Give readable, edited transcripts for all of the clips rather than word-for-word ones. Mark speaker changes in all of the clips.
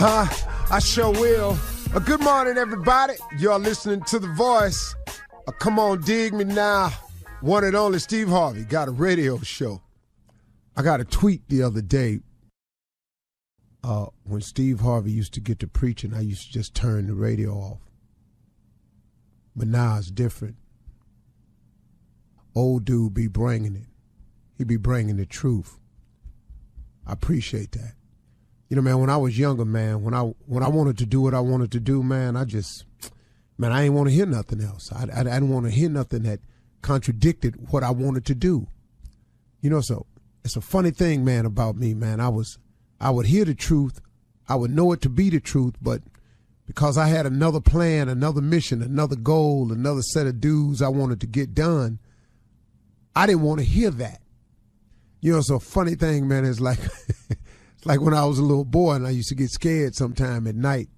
Speaker 1: I sure will. Good morning, everybody. You're listening to The Voice. Come on, dig me now. One and only Steve Harvey got a radio show. I got a tweet the other day. When Steve Harvey used to get to preaching, I used to just turn the radio off. But now it's different. Old dude be bringing it. He be bringing the truth. I appreciate that. You know, man, when I was younger, man, when I wanted to do what I wanted to do, man, I ain't want to hear nothing else. I didn't want to hear nothing that contradicted what I wanted to do. You know, so it's a funny thing, man, about me, man. I would hear the truth. I would know it to be the truth, but because I had another plan, another mission, another goal, another set of dues I wanted to get done, I didn't want to hear that. You know, so a funny thing, man, is like it's like when I was a little boy and I used to get scared sometime at night,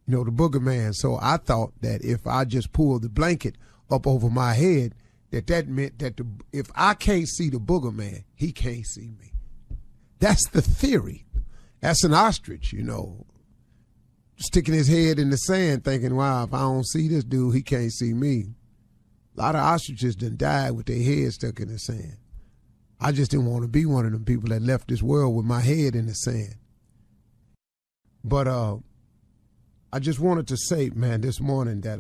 Speaker 1: you know, the boogeyman. So I thought that if I just pulled the blanket up over my head, that meant that if I can't see the boogeyman, he can't see me. That's the theory. That's an ostrich, you know, sticking his head in the sand thinking, wow, if I don't see this dude, he can't see me. A lot of ostriches done died with their head stuck in the sand. I just didn't want to be one of them people that left this world with my head in the sand. But I just wanted to say, man, this morning that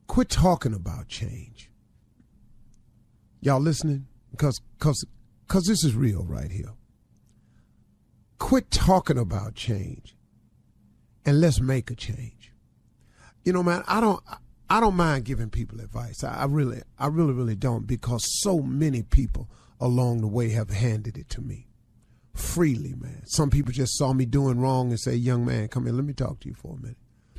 Speaker 1: quit talking about change. Y'all listening? Because this is real right here. Quit talking about change and let's make a change. You know, man, I don't mind giving people advice. I really don't, because so many people along the way have handed it to me freely, man. Some people just saw me doing wrong and say, young man, come here, let me talk to you for a minute.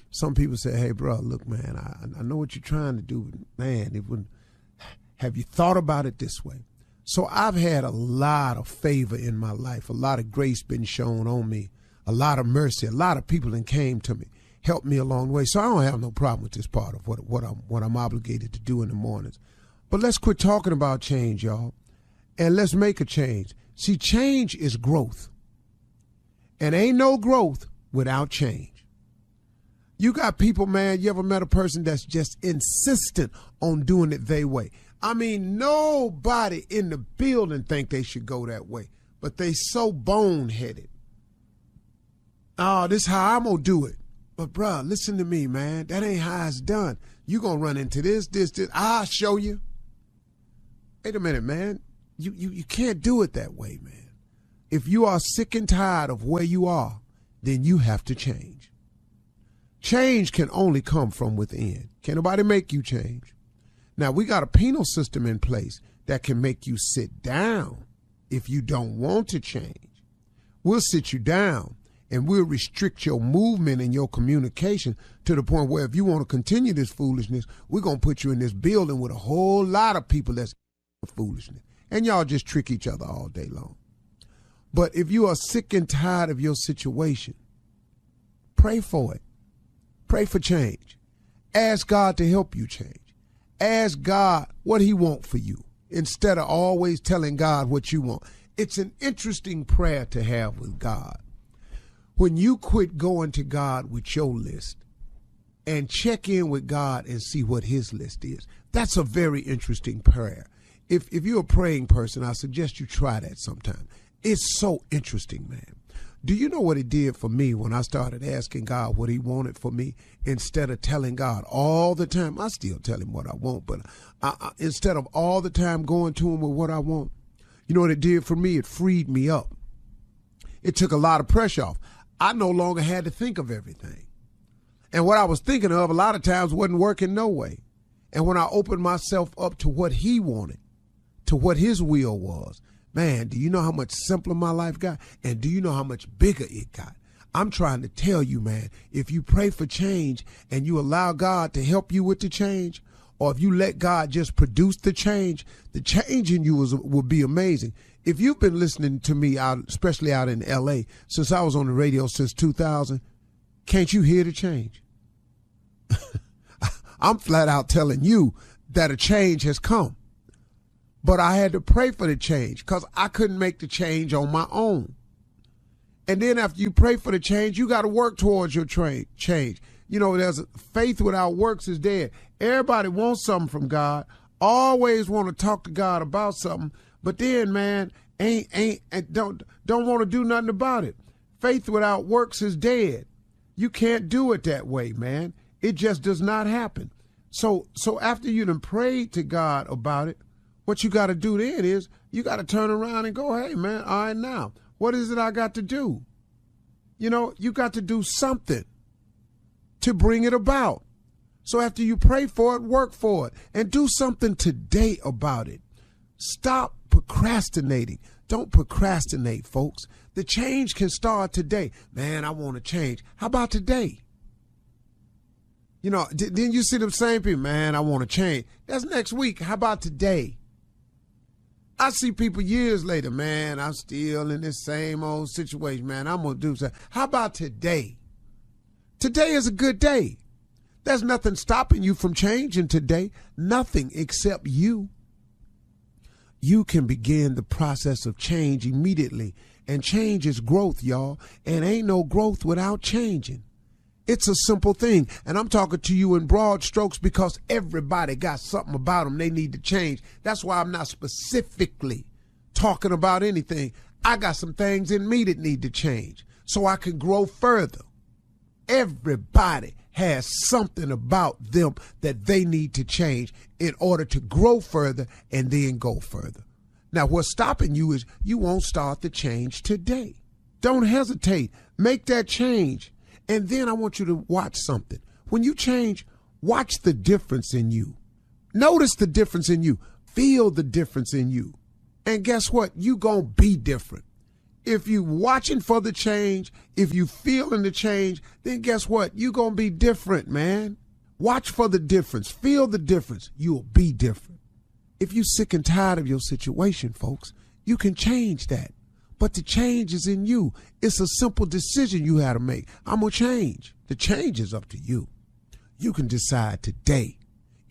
Speaker 1: Some people say, hey, bro, look, man, I know what you're trying to do, but man, have you thought about it this way? So I've had a lot of favor in my life, a lot of grace been shown on me, a lot of mercy, a lot of people that came to me, helped me along the way. So I don't have no problem with this part of what I'm obligated to do in the mornings. But let's quit talking about change, y'all, and let's make a change. See, change is growth, and ain't no growth without change. You got people, man, you ever met a person that's just insistent on doing it their way? I mean, nobody in the building think they should go that way, but they so boneheaded. Oh, this is how I'm going to do it. But, bruh, listen to me, man. That ain't how it's done. You going to run into this. I'll show you. Wait a minute, man. You can't do it that way, man. If you are sick and tired of where you are, then you have to change. Change can only come from within. Can't nobody make you change. Now, we got a penal system in place that can make you sit down if you don't want to change. We'll sit you down, and we'll restrict your movement and your communication to the point where if you want to continue this foolishness, we're going to put you in this building with a whole lot of people that's foolishness. And y'all just trick each other all day long. But if you are sick and tired of your situation, pray for it. Pray for change. Ask God to help you change. Ask God what he wants for you instead of always telling God what you want. It's an interesting prayer to have with God. When you quit going to God with your list and check in with God and see what his list is, that's a very interesting prayer. If you're a praying person, I suggest you try that sometime. It's so interesting, man. Do you know what it did for me when I started asking God what he wanted for me instead of telling God all the time? I still tell him what I want, but instead of all the time going to him with what I want, you know what it did for me? It freed me up. It took a lot of pressure off. I no longer had to think of everything. And what I was thinking of a lot of times wasn't working no way. And when I opened myself up to what he wanted, to what his will was, man, do you know how much simpler my life got? And do you know how much bigger it got? I'm trying to tell you, man, if you pray for change and you allow God to help you with the change, or if you let God just produce the change in you will be amazing. If you've been listening to me out, especially out in LA, since I was on the radio since 2000, can't you hear the change? I'm flat out telling you that a change has come. But I had to pray for the change because I couldn't make the change on my own. And then after you pray for the change, you got to work towards your change. You know, there's faith without works is dead. Everybody wants something from God, always want to talk to God about something, but then, man, don't want to do nothing about it. Faith without works is dead. You can't do it that way, man. It just does not happen. So after you done prayed to God about it, what you got to do then is you got to turn around and go, hey, man, all right, now, what is it I got to do? You know, you got to do something to bring it about. So after you pray for it, work for it, and do something today about it. Stop procrastinating. Don't procrastinate, folks. The change can start today. Man, I want to change. How about today? You know, then you see them same people, man, I want to change. That's next week. How about today? I see people years later, man, I'm still in this same old situation, man. I'm going to do something. How about today? Today is a good day. There's nothing stopping you from changing today. Nothing except you. You can begin the process of change immediately. And change is growth, y'all. And ain't no growth without changing. It's a simple thing. And I'm talking to you in broad strokes because everybody got something about them they need to change. That's why I'm not specifically talking about anything. I got some things in me that need to change so I can grow further. Everybody has something about them that they need to change in order to grow further and then go further. Now, what's stopping you is you won't start the change today. Don't hesitate. Make that change. And then I want you to watch something. When you change, watch the difference in you. Notice the difference in you. Feel the difference in you. And guess what? You gonna be different. If you watching for the change, if you feeling the change, then guess what? You gonna be different, man. Watch for the difference. Feel the difference. You'll be different. If you sick and tired of your situation, folks, you can change that. But the change is in you. It's a simple decision you have to make. I'm going to change. The change is up to you. You can decide today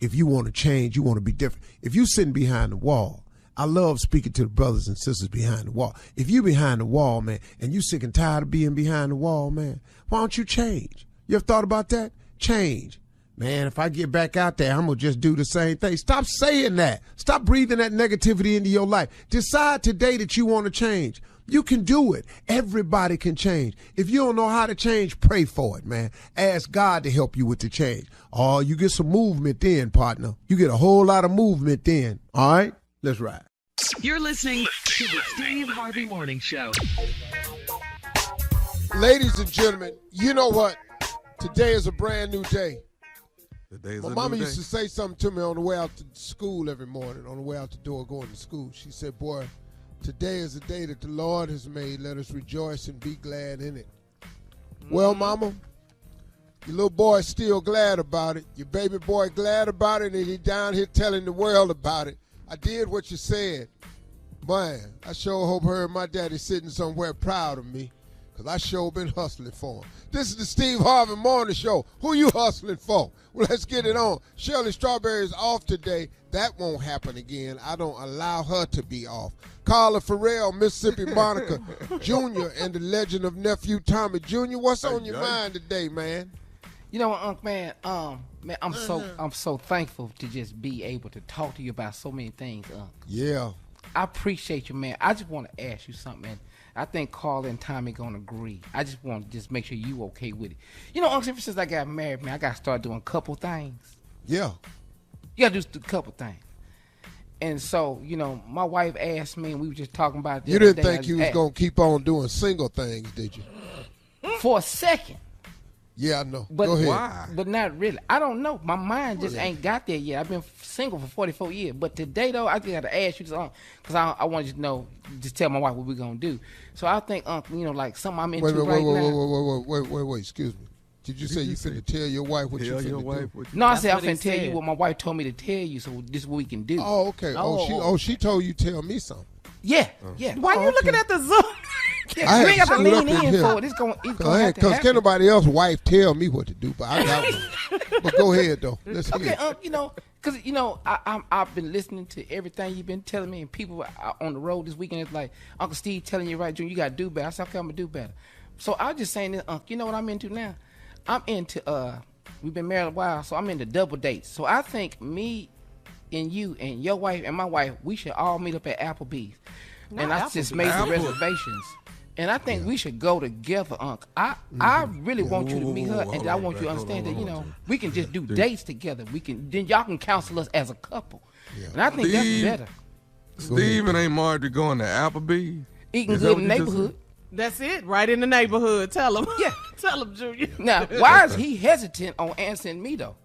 Speaker 1: if you want to change, you want to be different. If you're sitting behind the wall, I love speaking to the brothers and sisters behind the wall. If you're behind the wall, man, and you sick and tired of being behind the wall, man, why don't you change? You ever thought about that? Change. Man, if I get back out there, I'm going to just do the same thing. Stop saying that. Stop breathing that negativity into your life. Decide today that you want to change. You can do it. Everybody can change. If you don't know how to change, pray for it, man. Ask God to help you with the change. Oh, you get some movement then, partner. You get a whole lot of movement then. All right? Let's ride.
Speaker 2: You're listening to the Steve Harvey Morning Show.
Speaker 1: Ladies and gentlemen, you know what? Today is a brand new day. My mama used to say something to me on the way out to school every morning, on the way out the door going to school. She said, boy, today is a day that the Lord has made. Let us rejoice and be glad in it. Well, mama, your little boy's still glad about it. Your baby boy glad about it, and he down here telling the world about it. I did what you said. Man, I sure hope her and my daddy sitting somewhere proud of me, because I sure been hustling for him. This is the Steve Harvey Morning Show. Who you hustling for? Well, let's get it on. Shirley Strawberry is off today. That won't happen again. I don't allow her to be off. Carla Farrell, Mississippi Monica Jr., and the legend of Nephew Tommy Jr. What's on your mind today, man?
Speaker 3: You know what, Unc, man, I'm so thankful to just be able to talk to you about so many things, Unc.
Speaker 1: Yeah.
Speaker 3: I appreciate you, man. I just want to ask you something, man. I think Carla and Tommy gonna agree. I just want to just make sure you okay with it. You know, Unc, ever since I got married, man, I got to start doing a couple things.
Speaker 1: Yeah.
Speaker 3: You got to do a couple things. And so, you know, my wife asked me, and we were just talking about this.
Speaker 1: You didn't think you was going to keep on doing single things, did you?
Speaker 3: For a second.
Speaker 1: Yeah, I know.
Speaker 3: But
Speaker 1: go ahead.
Speaker 3: Why? But not really. I don't know. My mind just ain't got there yet. I've been single for 44 years. But today, though, I just got to ask you something because I want you to know, just tell my wife what we're going to do. So I think, you know, like something I'm into right now.
Speaker 1: Wait, excuse me. Did you say you finna tell your wife what you finna do?
Speaker 3: No, I said I'm finna tell you what my wife told me to tell you, so this is what we can do.
Speaker 1: Oh, okay. She told you tell me something.
Speaker 3: Yeah, yeah.
Speaker 4: Why you looking at the Zoom?
Speaker 3: You ain't got to lean in for it. It's going to happen.
Speaker 1: Because can't nobody else wife tell me what to do, but I got one. But go ahead, though. Let's hear it.
Speaker 3: You know, Because, I've been listening to everything you've been telling me, and people on the road this weekend, it's like, Uncle Steve telling you, right, Junior, you got to do better. I said, okay, I'm going to do better. So I was just saying this, Uncle, you know what I'm into now? I'm into, we've been married a while, so I'm into double dates. So I think me and you and your wife and my wife, we should all meet up at Applebee's. And I just made the reservations. And I think we should go together, Uncle. I really want you to meet her, and I want you to understand that, we can just do dates together. Then y'all can counsel us as a couple. Yeah. And I think that's better.
Speaker 4: Steve and Aunt Marjorie going to Applebee's?
Speaker 3: Eating good in the neighborhood.
Speaker 5: That's it, right in the neighborhood. Tell him.
Speaker 3: Yeah.
Speaker 5: Tell him, Junior.
Speaker 3: Now, why is he hesitant on answering me, though?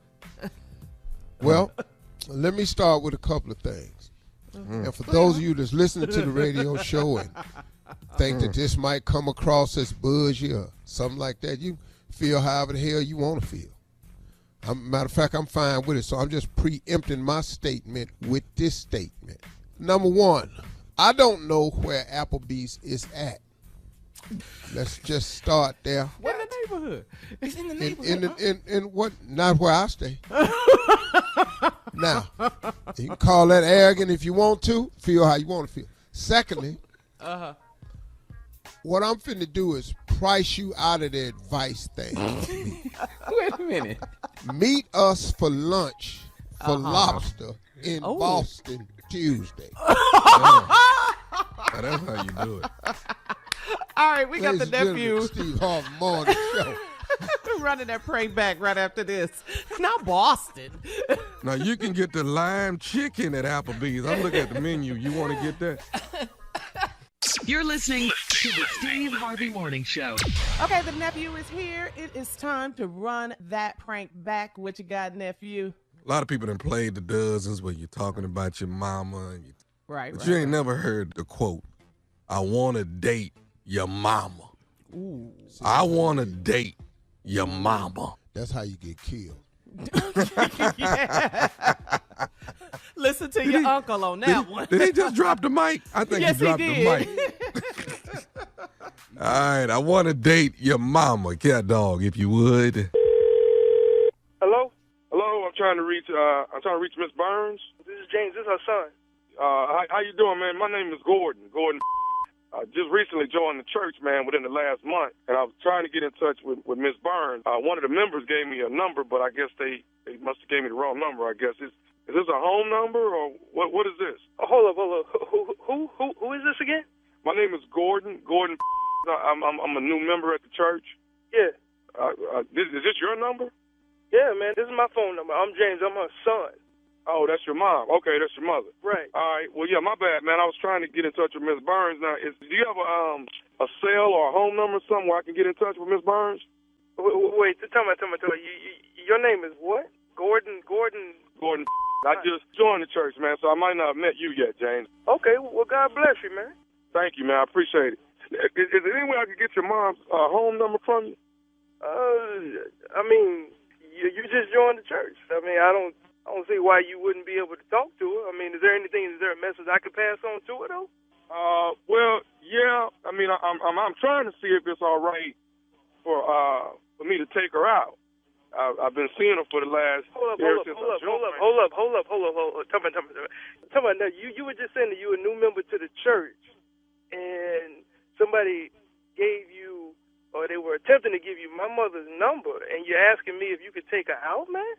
Speaker 1: Well, let me start with a couple of things. And for those of you that's listening to the radio show and think that this might come across as bougie or something like that, you feel however the hell you want to feel. Matter of fact, I'm fine with it, so I'm just preempting my statement with this statement. Number one, I don't know where Applebee's is at. Let's just start there.
Speaker 5: What in the neighborhood?
Speaker 3: It's in the neighborhood.
Speaker 1: In what? Not where I stay. Now, you can call that arrogant if you want to. Feel how you want to feel. Secondly, what I'm finna do is price you out of the advice thing.
Speaker 3: Wait a minute.
Speaker 1: Meet us for lunch for lobster in Boston Tuesday.
Speaker 4: That's how you do it.
Speaker 5: All right, we got the nephew.
Speaker 1: Steve Harvey Morning Show.
Speaker 5: Running that prank back right after this. Not Boston.
Speaker 4: Now, you can get the lime chicken at Applebee's. I'm looking at the menu. You want to get that?
Speaker 2: You're listening to the Steve Harvey Morning Show.
Speaker 5: Okay, the nephew is here. It is time to run that prank back. What you got, nephew?
Speaker 4: A lot of people done played the dozens where you're talking about your mama.
Speaker 5: Right.
Speaker 4: You ain't never heard the quote, I want to date your mama.
Speaker 5: Ooh.
Speaker 4: I want to date your mama.
Speaker 1: That's how you get killed.
Speaker 5: Listen to your uncle on that one.
Speaker 4: Did he just drop the mic? I think
Speaker 5: yes,
Speaker 4: he dropped the mic. All right, I want to date your mama, cat dog, if you would.
Speaker 6: Hello, I'm trying to reach Miss Burns. This is James. This is her son. How you doing, man? My name is Gordon. I just recently joined the church, man, within the last month, and I was trying to get in touch with Miss Burns. One of the members gave me a number, but I guess they must have gave me the wrong number. I guess is this a home number or what? What is this? Hold up. Who is this again? My name is Gordon. I'm a new member at the church. Yeah. Is this your number? Yeah, man. This is my phone number. I'm James. I'm her son. Oh, that's your mom. Okay, that's your mother. Right. All right. Well, yeah, my bad, man. I was trying to get in touch with Miss Burns. Now, do you have a cell or a home number somewhere I can get in touch with Miss Burns? Wait, tell me. Your name is what? Gordon. I just joined the church, man, so I might not have met you yet, James. Okay. Well, God bless you, man. Thank you, man. I appreciate it. Is there any way I could get your mom's home number from you? I mean, you just joined the church. I mean, I don't see why you wouldn't be able to talk to her. I mean, is there a message I could pass on to her, though? Well, yeah. I mean, I'm trying to see if it's all right for me to take her out. I've been seeing her for the last... Hold up. Tell me. Now, you were just saying that you were a new member to the church, and somebody gave you, or they were attempting to give you my mother's number, and you're asking me if you could take her out, man?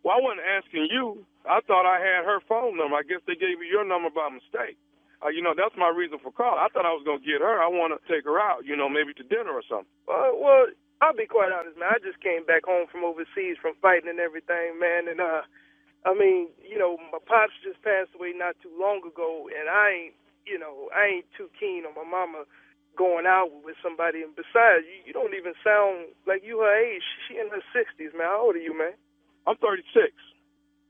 Speaker 6: Well, I wasn't asking you. I thought I had her phone number. I guess they gave me your number by mistake. That's my reason for calling. I thought I was going to get her. I want to take her out, maybe to dinner or something. Well, I'll be quite honest, man. I just came back home from overseas from fighting and everything, man. And, I mean, my pops just passed away not too long ago, and I ain't too keen on my mama going out with somebody. And besides, you don't even sound like you her age. She in her 60s, man. How old are you, man? I'm 36. Get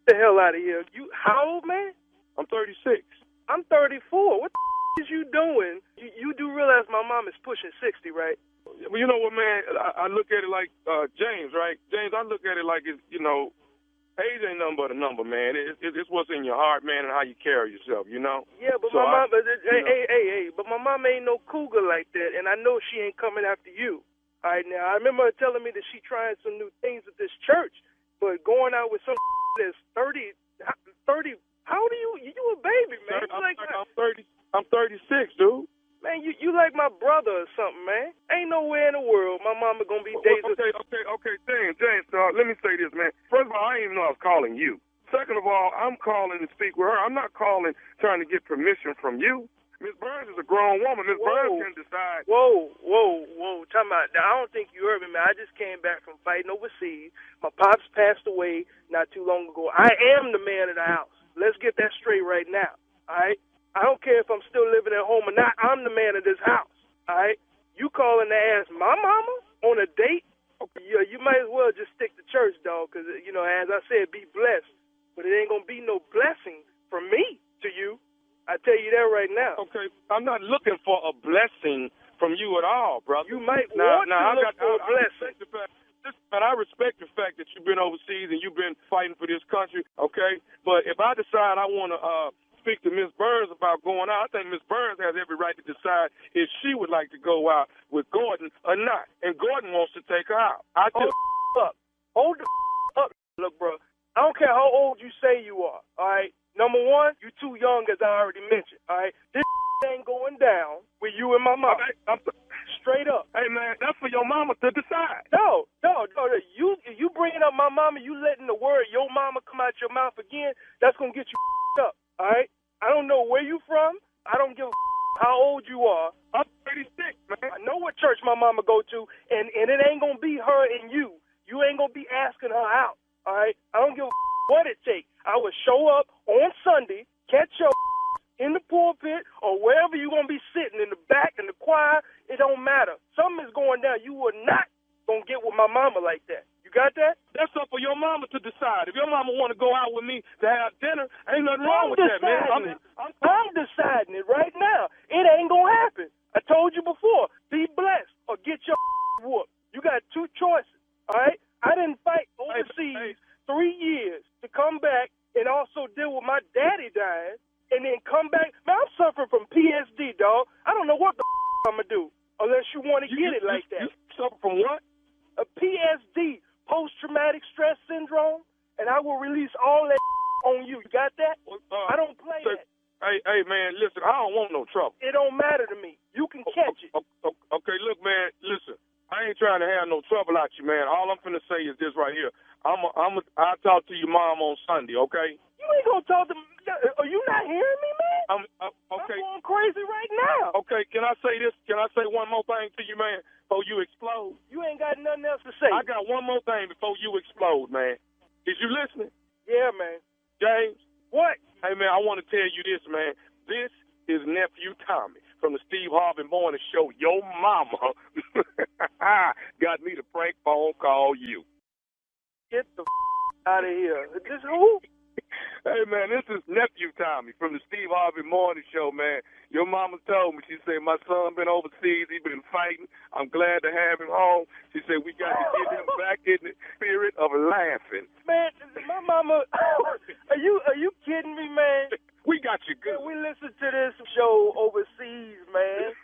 Speaker 6: the hell out of here. You how old, man? I'm 36. I'm 34. What the is you doing? You do realize my mom is pushing 60, right? Well, you know what, man? I look at it like James, right? James, I look at it like it's, age ain't nothing but a number, man. It's what's in your heart, man, and how you carry yourself, Yeah, but so my mom, but my mom ain't no cougar like that, and I know she ain't coming after you. All right, now, I remember her telling me that she trying some new things at this church. But going out with some that's 30 30. How old are you? You a baby, man. I'm 30. I'm 36, dude. Man, you like my brother or something, man. Ain't nowhere in the world my mama gonna be dating. Okay, James. Let me say this, man. First of all, I didn't even know I was calling you. Second of all, I'm calling to speak with her. I'm not calling trying to get permission from you. Miss Burns is a grown woman. Miss Burns can decide. Whoa. Talking about that. I don't think you heard me, man. I just came back from fighting overseas. My pops passed away not too long ago. I am the man of the house. Let's get that straight right now, all right? I don't care if I'm still living at home or not. I'm the man of this house, all right? You calling to ask my mama on a date? Yeah, you might as well just stick to church, dog, because, as I said, be blessed. But it ain't going to be no blessing from me to you. I tell you that right now. Okay, I'm not looking for a blessing from you at all, brother. You might want to look for a blessing. But I respect the fact that you've been overseas and you've been fighting for this country, okay? But if I decide I want to speak to Miss Burns about going out, I think Miss Burns has every right to decide if she would like to go out with Gordon or not. And Gordon wants to take her out. Hold the up. Look, bro, I don't care how old you say you are, all right? Number one, you too young, as I already mentioned, all right? This ain't going down with you and my mama. Straight up. Hey, man, that's for your mama to decide. No. You bringing up my mama, you letting the word your mama come out your mouth again, that's going to get you up, all right? I don't know where you from. I don't give a how old you are. I'm 36, man. I know what church my mama go to, and it ain't going to be her and you. You ain't going to be asking her out, all right? I don't give a what it takes. I would show up on Sunday, catch your in the pulpit or wherever you're going to be sitting, in the back, in the choir. It don't matter. Something is going down. You are not going to get with my mama like that. You got that? That's up for your mama to decide. If your mama want to go out with me to have dinner, ain't nothing wrong with that, man. I'm deciding it right now. It ain't going to happen. I told you before, be blessed or get your whooped. You got two choices, all right? I didn't fight overseas 3 years to come back and also deal with my daddy dying and then come back. Man, I'm suffering from PSD, dog. I don't know what the I'm going to do unless you want to get it like that. You suffer from what? A PSD, post-traumatic stress syndrome, and I will release all that on you. You got that? I don't play that. Hey, man, listen, I don't want no trouble. It don't matter to me. You can catch it. Okay, look, man, listen. I ain't trying to have no trouble out you, man. All I'm finna say is this right here. I'll talk to your mom on Sunday, okay? You ain't gonna talk to me. Are you not hearing me, man? Okay. I'm going crazy right now. Okay, can I say this? Can I say one more thing to you, man, before you explode? You ain't got nothing else to say. I got one more thing before you explode, man. Is you listening? Yeah, man. James? What? Hey, man, I want to tell you this, man. This is Nephew Tommy from the Steve Harvey Morning Show. Your mama got me to prank phone call you. Get the out of here. This who? Hey, man, this is Nephew Tommy from the Steve Harvey Morning Show, man. Your mama told me, she said, my son been overseas. He been fighting. I'm glad to have him home. She said, we got to get him back in the spirit of laughing. Man, my mama, are you kidding me, man? We got you good. We listen to this show overseas, man.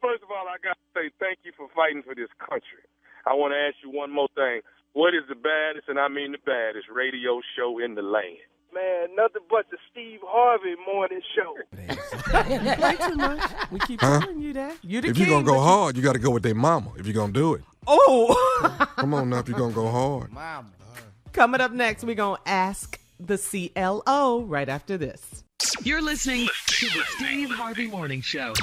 Speaker 6: First of all, I got to say thank you for fighting for this country. I want to ask you one more thing. What is the baddest, and I mean the baddest, radio show in the land? Man, nothing but the Steve Harvey Morning Show.
Speaker 5: You play too much. We keep telling you that. You're the
Speaker 4: if
Speaker 5: king,
Speaker 4: you're going to go hard, you got to go with their mama if you're going to do it.
Speaker 5: Oh.
Speaker 4: Come on now, if you're going to go hard.
Speaker 3: Mama.
Speaker 5: Coming up next, we're going to ask the CLO right after this.
Speaker 2: You're listening to the Steve Harvey Morning Show.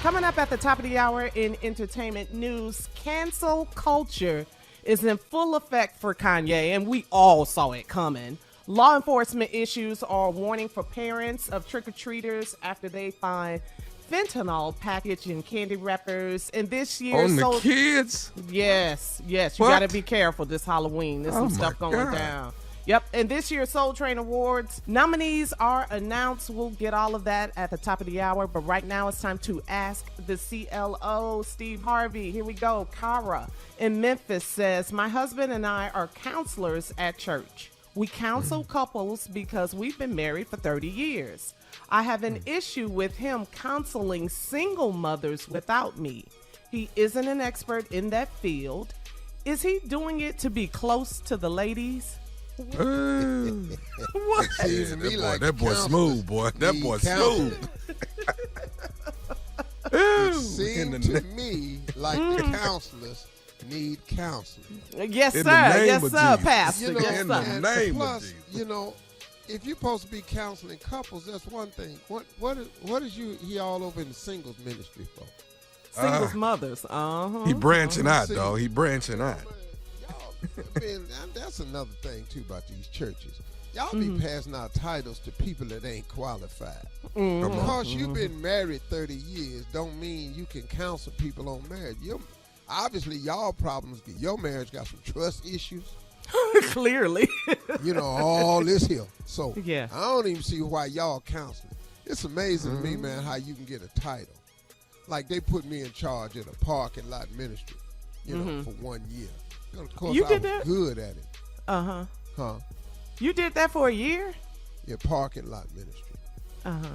Speaker 5: Coming up at the top of the hour in entertainment news, cancel culture is in full effect for Kanye, and we all saw it coming. Law enforcement issues are a warning for parents of trick-or-treaters after they find fentanyl packaged in candy wrappers. And this year,
Speaker 4: on the kids?
Speaker 5: Yes. You got to be careful this Halloween. There's some stuff going down. Yep, and this year's Soul Train Awards nominees are announced. We'll get all of that at the top of the hour, but right now it's time to ask the CLO, Steve Harvey. Here we go. Cara in Memphis says, my husband and I are counselors at church. We counsel couples because we've been married for 30 years. I have an issue with him counseling single mothers without me. He isn't an expert in that field. Is he doing it to be close to the ladies? What?
Speaker 1: Seems to me
Speaker 4: that boy,
Speaker 1: like
Speaker 4: that boy
Speaker 1: counselors
Speaker 4: smooth, boy. That
Speaker 1: need
Speaker 4: boy
Speaker 1: counseling.
Speaker 4: smooth.
Speaker 1: It seems to me like the counselors need counseling.
Speaker 5: Yes,
Speaker 4: In
Speaker 5: sir.
Speaker 4: the name
Speaker 5: Yes,
Speaker 4: of
Speaker 5: sir,
Speaker 4: Jesus.
Speaker 5: Pastor.
Speaker 1: You know,
Speaker 5: Yes,
Speaker 4: in the
Speaker 5: sir.
Speaker 4: name of
Speaker 1: plus,
Speaker 4: Jesus.
Speaker 1: you know, if you're supposed to be counseling couples, that's one thing. What is you he all over in the singles ministry for?
Speaker 5: Singles mothers. Uh-huh.
Speaker 4: He branching out,
Speaker 1: See.
Speaker 4: dog. He branching out.
Speaker 1: Y'all, I mean, that's another thing too about these churches. Y'all be passing out titles to people that ain't qualified.
Speaker 4: Come on.
Speaker 1: Because you've been married 30 years don't mean you can counsel people on marriage. Obviously, y'all problems, your marriage got some trust issues.
Speaker 5: Clearly.
Speaker 1: You know, all this here. So
Speaker 5: Yeah.
Speaker 1: I don't even see why y'all counseling. It's amazing to me, man, how you can get a title. Like they put me in charge of the parking lot ministry, you know, for 1 year. You know, of course,
Speaker 5: You
Speaker 1: I
Speaker 5: did
Speaker 1: was
Speaker 5: that?
Speaker 1: good at it.
Speaker 5: Uh-huh.
Speaker 1: Huh?
Speaker 5: You did that for a year?
Speaker 1: Yeah, parking lot ministry.
Speaker 5: Uh-huh.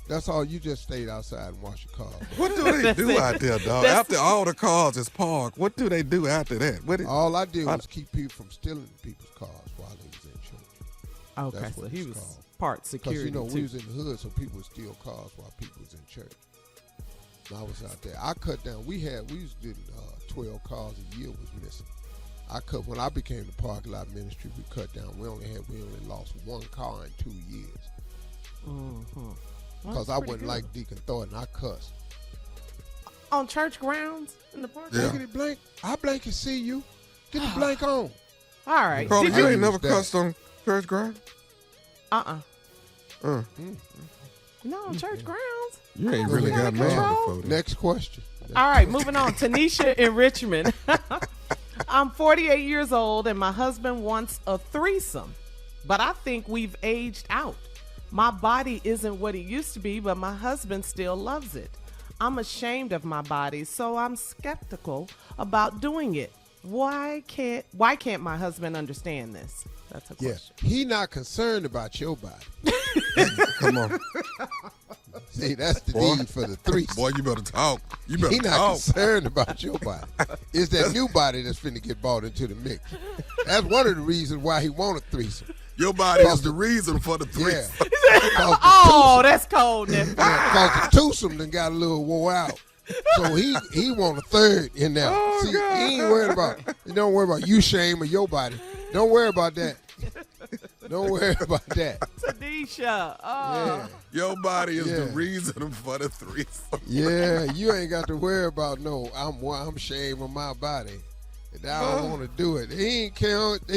Speaker 1: That's all. You just stayed outside and washed your car.
Speaker 4: What do they do out there, dog? After all the cars is parked, what do they do after that? What is,
Speaker 1: All I did was keep people from stealing people's cars while they was in church.
Speaker 5: Okay,
Speaker 1: That's
Speaker 5: so
Speaker 1: what
Speaker 5: he
Speaker 1: it's
Speaker 5: was
Speaker 1: called.
Speaker 5: part
Speaker 1: Because,
Speaker 5: security,
Speaker 1: you know,
Speaker 5: too.
Speaker 1: we was in the hood, so people would steal cars while people was in church. And I was out there. I cut down. We was doing 12 cars a year was missing. When I became the parking lot ministry, we cut down. We only lost one car in 2 years. Because I wasn't like Deacon Thornton. I cussed.
Speaker 5: On church grounds? In the park?
Speaker 4: Yeah.
Speaker 1: Blankety blank. I blank and see you. Get the blank on.
Speaker 5: All right.
Speaker 4: Carl,
Speaker 5: Did
Speaker 4: you
Speaker 5: you?
Speaker 4: ain't never
Speaker 1: That.
Speaker 4: cussed on church ground?
Speaker 5: Uh-uh.
Speaker 4: Mm.
Speaker 5: No, on church grounds.
Speaker 4: You ain't really
Speaker 5: Out
Speaker 4: got
Speaker 5: of
Speaker 4: mad
Speaker 5: control.
Speaker 4: before. then.
Speaker 1: Next question.
Speaker 5: All right, moving on. Tanisha in Richmond. I'm 48 years old and my husband wants a threesome, but I think we've aged out. My body isn't what it used to be, but my husband still loves it. I'm ashamed of my body, so I'm skeptical about doing it. Why can't my husband understand this? That's a
Speaker 1: Yeah,
Speaker 5: question.
Speaker 1: he not concerned about your body.
Speaker 4: Come on.
Speaker 1: See, that's the
Speaker 4: Boy.
Speaker 1: need for the threesome.
Speaker 4: Boy, you better talk. You
Speaker 1: He
Speaker 4: better
Speaker 1: not
Speaker 4: talk.
Speaker 1: concerned about your body. It's that new body that's finna get bought into the mix. That's one of the reasons why he want a threesome.
Speaker 4: Your body is the reason for the
Speaker 1: Yeah.
Speaker 4: threesome.
Speaker 5: Oh, that's cold.
Speaker 1: Because the twosome done got a little wore out. So he want a third in there. See, he ain't worried about, don't worry about you shame of your body. Don't worry about that. Don't worry about that.
Speaker 5: Tanisha. Oh.
Speaker 1: Yeah.
Speaker 4: Your body is the
Speaker 1: Yeah.
Speaker 4: reason for the threesome.
Speaker 1: Yeah, you ain't got to worry about I'm ashamed of my body. And I don't want to do it. He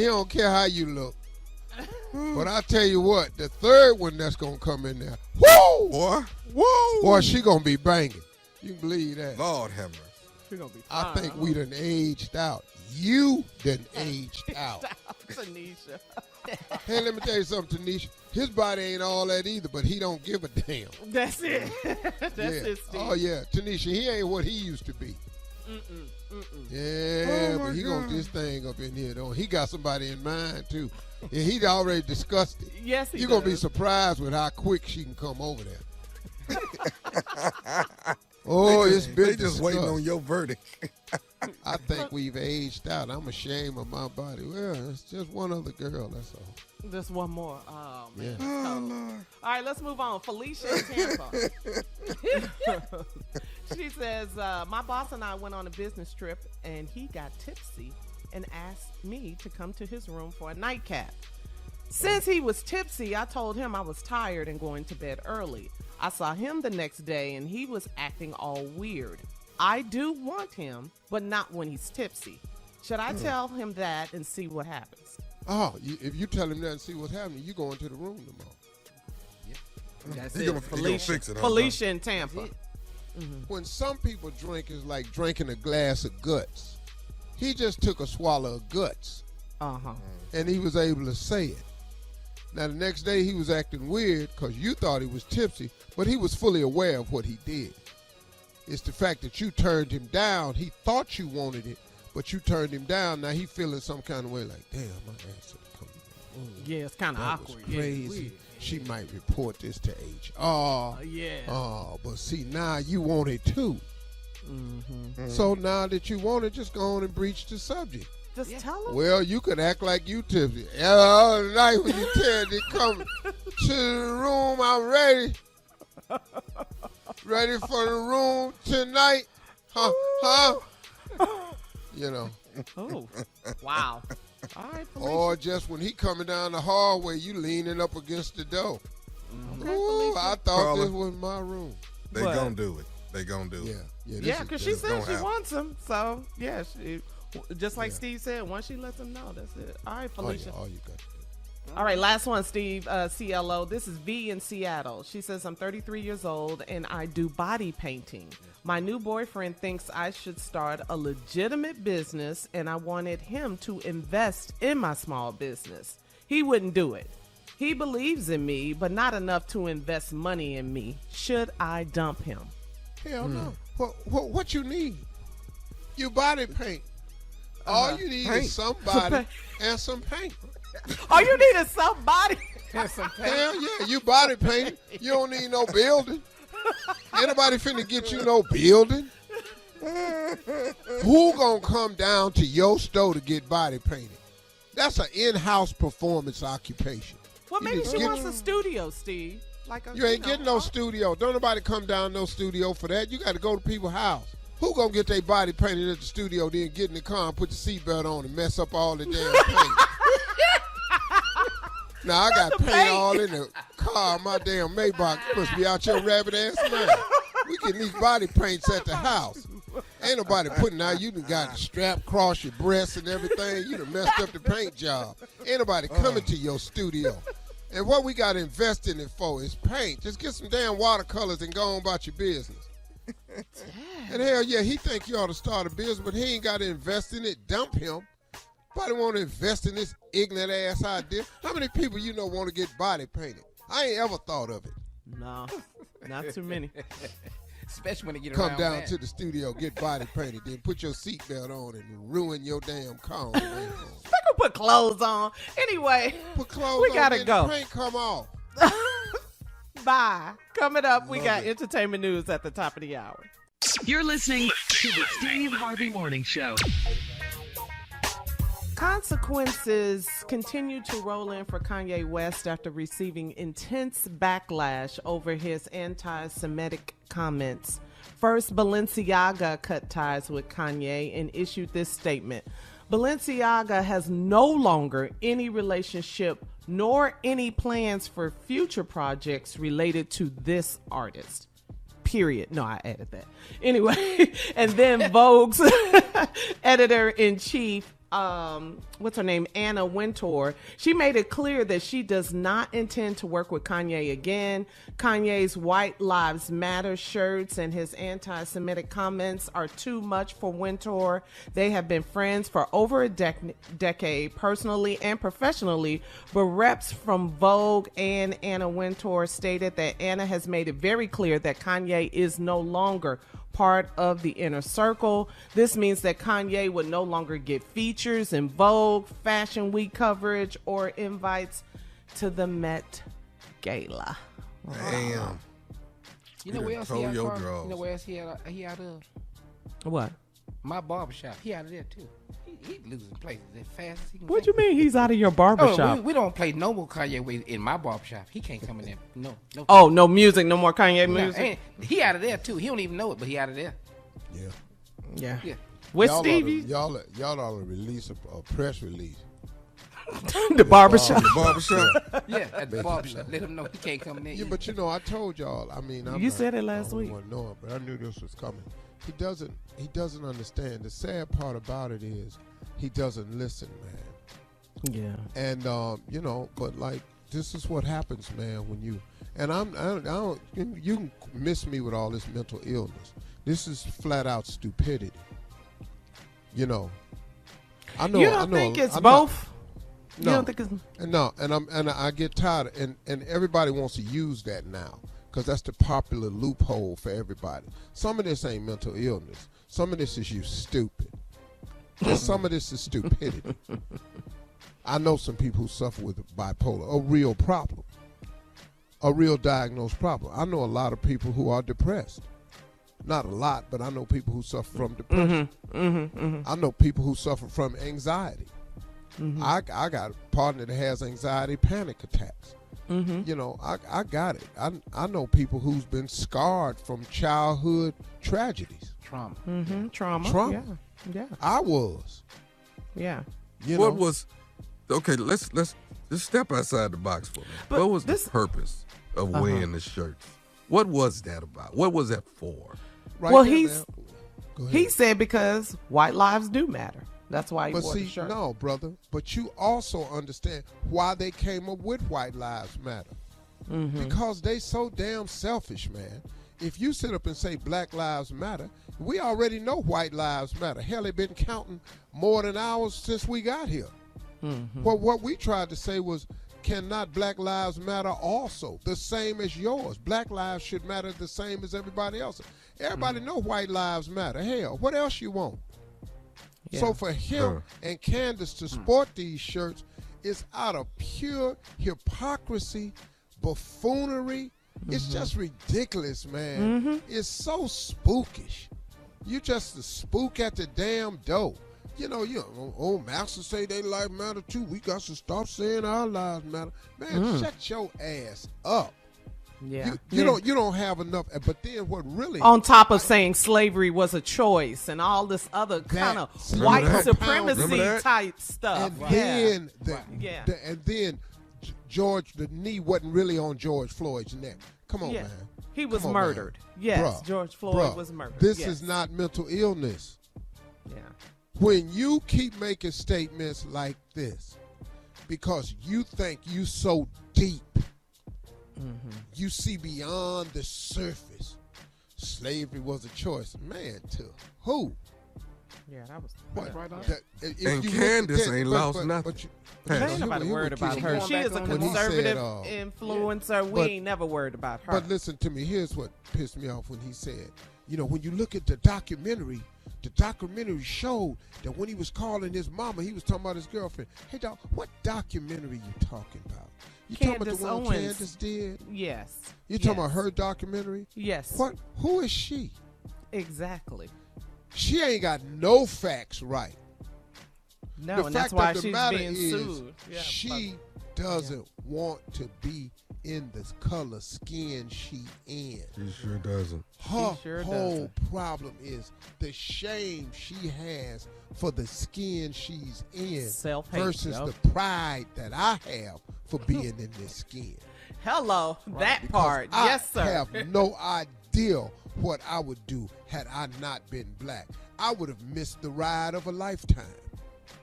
Speaker 1: don't care how you look. But I tell you what, the third one that's gonna come in there, whoo!
Speaker 4: Boy, whoa.
Speaker 1: Boy, she gonna be banging. You can believe that.
Speaker 4: Lord have mercy.
Speaker 5: You're gonna be
Speaker 1: I
Speaker 5: fine.
Speaker 1: think we done aged out. You done aged out.
Speaker 5: Tanisha.
Speaker 1: Hey, let me tell you something, Tanisha. His body ain't all that either, but he don't give a damn.
Speaker 5: That's it. That's
Speaker 1: Yeah.
Speaker 5: it, Steve.
Speaker 1: Oh yeah, Tanisha, he ain't what he used to be. Yeah,
Speaker 4: Oh, my
Speaker 1: but he
Speaker 4: God.
Speaker 1: got this thing up in here, though. He got somebody in mind too. And he already discussed it.
Speaker 5: Yes, he
Speaker 1: You're gonna be
Speaker 5: does.
Speaker 1: surprised with how quick she can come over there. Oh, it's been
Speaker 4: They just waiting
Speaker 1: discussed.
Speaker 4: on your verdict.
Speaker 1: I think we've aged out. I'm ashamed of my body. Well, it's just one other girl, that's all.
Speaker 5: Just one more. Oh, man.
Speaker 1: Yeah.
Speaker 5: That's cold. All right, let's move on. Felicia in Tampa. She says, my boss and I went on a business trip, and he got tipsy and asked me to come to his room for a nightcap. Since he was tipsy, I told him I was tired and going to bed early. I saw him the next day, and he was acting all weird. I do want him, but not when he's tipsy. Should I tell him that and see what happens?
Speaker 1: Oh, if you tell him that and see what's happening, you go into the room tomorrow.
Speaker 5: That's
Speaker 4: He
Speaker 5: it.
Speaker 4: gonna
Speaker 5: Felicia,
Speaker 4: fix it, huh,
Speaker 5: Felicia in Tampa.
Speaker 1: When some people drink, it's like drinking a glass of guts. He just took a swallow of guts,
Speaker 5: Uh-huh.
Speaker 1: and he was able to say it. Now, the next day, he was acting weird because you thought he was tipsy, but he was fully aware of what he did. It's the fact that you turned him down. He thought you wanted it, but you turned him down. Now he feeling some kind of way like, damn, my ass should come.
Speaker 5: Yeah, it's kind of
Speaker 1: That was
Speaker 5: awkward. Yeah,
Speaker 1: crazy.
Speaker 5: weird.
Speaker 1: She might report this to HR.
Speaker 5: Yeah.
Speaker 1: Oh, but see, now you want it too.
Speaker 5: Mm-hmm.
Speaker 1: So now that you want it, just go on and breach the subject.
Speaker 5: Just tell them.
Speaker 1: Well, you could act like you tipsy. All night when you tell me come to the room, I'm ready. Ready for the room tonight. Huh? You know.
Speaker 5: Oh, wow. All right, Felicia.
Speaker 1: Or just when he coming down the hallway, you leaning up against the door.
Speaker 5: Okay,
Speaker 1: Ooh,
Speaker 5: Felicia.
Speaker 1: I thought
Speaker 4: Carla.
Speaker 1: this was my room.
Speaker 4: They
Speaker 5: What?
Speaker 4: gonna do it. They gonna do it.
Speaker 5: Yeah, because she said she
Speaker 4: happen.
Speaker 5: wants him. So, yeah, just like
Speaker 1: Yeah.
Speaker 5: Steve said, once she lets him know, that's it. All right,
Speaker 1: Oh,
Speaker 5: Felicia.
Speaker 1: yeah, all you got to do.
Speaker 5: All right, last one, Steve, CLO. This is V in Seattle. She says, I'm 33 years old and I do body painting. My new boyfriend thinks I should start a legitimate business and I wanted him to invest in my small business. He wouldn't do it. He believes in me, but not enough to invest money in me. Should I dump him?
Speaker 1: Hell no. What you need? You body paint. All you need is somebody and some paint.
Speaker 5: All you need is somebody.
Speaker 1: Hell yeah, you body painted. You don't need no building. Anybody finna get you no building? Who gonna come down to your store to get body painted? That's an in-house performance occupation.
Speaker 5: Well,
Speaker 1: You
Speaker 5: maybe
Speaker 1: just
Speaker 5: she
Speaker 1: get-
Speaker 5: wants a studio, Steve.
Speaker 1: You ain't getting no studio. Don't nobody come down no studio for that. You got to go to people's house. Who gonna get their body painted at the studio, then get in the car and put the seatbelt on and mess up all the damn paint? Now I got paint all in the car. My damn Maybach must be out your rabbit ass mind. We get these body paints at the house. Ain't nobody putting out. You done got the strap across your breasts and everything. You done messed up the paint job. Ain't nobody coming to your studio. And what we got to invest in it for is paint. Just get some damn watercolors and go on about your business. And hell yeah, he think you ought to start a business, but he ain't got to invest in it. Dump him. Nobody want to invest in this ignorant ass idea. How many people you know want to get body painted? I ain't ever thought of it.
Speaker 5: No, not too many.
Speaker 3: Especially when they get
Speaker 1: Come
Speaker 3: around
Speaker 1: down
Speaker 3: that.
Speaker 1: to the studio, get body painted, then put your seatbelt on and ruin your damn car. On the way home.
Speaker 5: I can put clothes on. Anyway,
Speaker 1: Put clothes
Speaker 5: we
Speaker 1: on,
Speaker 5: gotta
Speaker 1: then
Speaker 5: go.
Speaker 1: the paint come off.
Speaker 5: Bye. Coming up, we
Speaker 1: Love
Speaker 5: got
Speaker 1: it.
Speaker 5: entertainment news at the top of the hour.
Speaker 2: You're listening to the Steve Harvey Morning Show.
Speaker 5: Consequences continue to roll in for Kanye West after receiving intense backlash over his anti-Semitic comments. First, Balenciaga cut ties with Kanye and issued this statement. Balenciaga has no longer any relationship nor any plans for future projects related to this artist. Period. No, I added that. Anyway, and then Vogue's editor-in-chief, what's her name, Anna Wintour, she made it clear that she does not intend to work with Kanye again. Kanye's White Lives Matter shirts and his anti-Semitic comments are too much for Wintour. They have been friends for over a decade, personally and professionally, but reps from Vogue and Anna Wintour stated that Anna has made it very clear that Kanye is no longer part of the inner circle. This means that Kanye would no longer get features in Vogue, Fashion Week coverage, or invites to the Met Gala.
Speaker 4: Damn.
Speaker 3: You know
Speaker 4: You
Speaker 3: where
Speaker 4: done
Speaker 3: else
Speaker 4: told
Speaker 3: he out
Speaker 4: your
Speaker 3: of?
Speaker 4: draws.
Speaker 3: You know where else he out of?
Speaker 5: What?
Speaker 3: My barbershop. He out of there too. He losing places as fast as he can.
Speaker 5: What
Speaker 3: go.
Speaker 5: you mean he's out of your barbershop?
Speaker 3: We don't play no more Kanye West in my barbershop. He can't come in there. No.
Speaker 5: Oh, no music, no more Kanye
Speaker 3: Nah,
Speaker 5: music?
Speaker 3: and he out of there too. He don't even know it, but he out of there.
Speaker 1: Yeah.
Speaker 5: Yeah. With
Speaker 1: Y'all
Speaker 5: Stevie,
Speaker 1: ought to release a press release.
Speaker 5: the barbershop.
Speaker 4: The barbershop.
Speaker 3: Yeah, at the barbershop. Let him know he can't come in there.
Speaker 1: Yeah, but you know, I told y'all. I mean,
Speaker 5: You said it last week.
Speaker 1: I don't know it, but I knew this was coming. He doesn't understand. The sad part about it is he doesn't listen, man.
Speaker 5: Yeah.
Speaker 1: And you know, but like this is what happens, man. When you and I don't. You can miss me with all this mental illness. This is flat out stupidity. You know. I know.
Speaker 5: You don't
Speaker 1: I know,
Speaker 5: think it's
Speaker 1: I'm not-
Speaker 5: both?
Speaker 1: No.
Speaker 5: You don't think it's...
Speaker 1: No, and I get tired, and everybody wants to use that now because that's the popular loophole for everybody. Some of this ain't mental illness. Some of this is you stupid. Just some of this is stupidity. I know some people who suffer with bipolar, a real problem, a real diagnosed problem. I know a lot of people who are depressed. not a lot, but I know people who suffer from depression. I know people who suffer from anxiety. I got a partner that has anxiety panic attacks. You know, I got it. I know people who's been scarred from childhood tragedies.
Speaker 3: Trauma.
Speaker 5: Trauma. Yeah.
Speaker 1: I was.
Speaker 5: Yeah.
Speaker 1: You
Speaker 4: What
Speaker 1: know,
Speaker 4: was okay? Let's just step outside the box for me.
Speaker 5: But
Speaker 4: What was
Speaker 5: this-
Speaker 4: the purpose of wearing the shirts? What was that about? What was that for?
Speaker 1: right
Speaker 5: Well,
Speaker 1: there,
Speaker 5: he's-
Speaker 1: man. Go ahead.
Speaker 5: He said because white lives do matter. That's why he
Speaker 1: But
Speaker 5: wore the
Speaker 1: see,
Speaker 5: shirt.
Speaker 1: no, brother. But you also understand why they came up with White Lives Matter. Because they so damn selfish, man. If you sit up and say Black Lives Matter, we already know White Lives Matter. Hell, they've been counting more than ours since we got here. Well, what we tried to say was, cannot Black Lives Matter also? The same as yours. Black lives should matter the same as everybody else. Everybody know White Lives Matter. Hell, what else you want? So for him and Candace to sport these shirts is out of pure hypocrisy, buffoonery. It's just ridiculous, man. It's so spookish. You just a spook at the damn door. You know, Master say they life matter too. We got to stop saying our lives matter. Man, shut your ass up.
Speaker 5: Yeah.
Speaker 1: You don't have enough. But then what really
Speaker 5: On top of saying slavery was a choice and all this other kind of white
Speaker 4: that?
Speaker 5: supremacy
Speaker 4: Remember that?
Speaker 5: type stuff.
Speaker 1: and then
Speaker 5: Yeah.
Speaker 1: and then George, the knee wasn't really on George Floyd's neck. Come on,
Speaker 5: Yeah.
Speaker 1: man.
Speaker 5: He was
Speaker 1: Come on, man.
Speaker 5: murdered. Yes,
Speaker 1: Bruh,
Speaker 5: George Floyd
Speaker 1: bruh,
Speaker 5: was murdered.
Speaker 1: This
Speaker 5: Yes.
Speaker 1: is not mental illness.
Speaker 5: Yeah.
Speaker 1: When you keep making statements like this because you think you so deep, you see beyond the surface. Slavery was a choice. Man, to who?
Speaker 5: Yeah, that was.
Speaker 1: What?
Speaker 3: Right on.
Speaker 1: If
Speaker 4: And
Speaker 1: you
Speaker 4: Candace
Speaker 1: look at-
Speaker 4: ain't lost nothing.
Speaker 5: Ain't nobody
Speaker 1: here
Speaker 5: worried
Speaker 1: what
Speaker 5: about
Speaker 1: keep-
Speaker 5: her.
Speaker 3: Going
Speaker 5: She
Speaker 3: back
Speaker 5: is a
Speaker 3: on
Speaker 1: when he
Speaker 5: conservative
Speaker 1: said,
Speaker 5: influencer. We
Speaker 1: but-
Speaker 5: ain't never worried about her.
Speaker 1: But listen to me. Here's what pissed me off when he said, when you look at the documentary showed that when he was calling his mama, he was talking about his girlfriend. Hey, dog, what documentary you talking about? You talking about
Speaker 5: Candace
Speaker 1: the one
Speaker 5: Owens.
Speaker 1: Candace did?
Speaker 5: Yes.
Speaker 1: You talking about her documentary?
Speaker 5: Yes.
Speaker 1: What? Who is she?
Speaker 5: Exactly.
Speaker 1: She ain't got no facts right.
Speaker 5: No,
Speaker 1: The
Speaker 5: and that's
Speaker 1: fact
Speaker 5: why
Speaker 1: of the
Speaker 5: she's
Speaker 1: matter
Speaker 5: being
Speaker 1: is,
Speaker 5: sued. Yeah,
Speaker 1: she doesn't want to be in the color skin she in.
Speaker 4: He sure doesn't.
Speaker 1: Her
Speaker 5: sure
Speaker 1: whole
Speaker 5: doesn't.
Speaker 1: problem is the shame she has for the skin she's in
Speaker 5: Self-hate,
Speaker 1: versus
Speaker 5: yup.
Speaker 1: the pride that I have for being in this skin.
Speaker 5: Hello, that
Speaker 1: Because
Speaker 5: part.
Speaker 1: I
Speaker 5: Yes, sir.
Speaker 1: have no idea what I would do had I not been black. I would have missed the ride of a lifetime.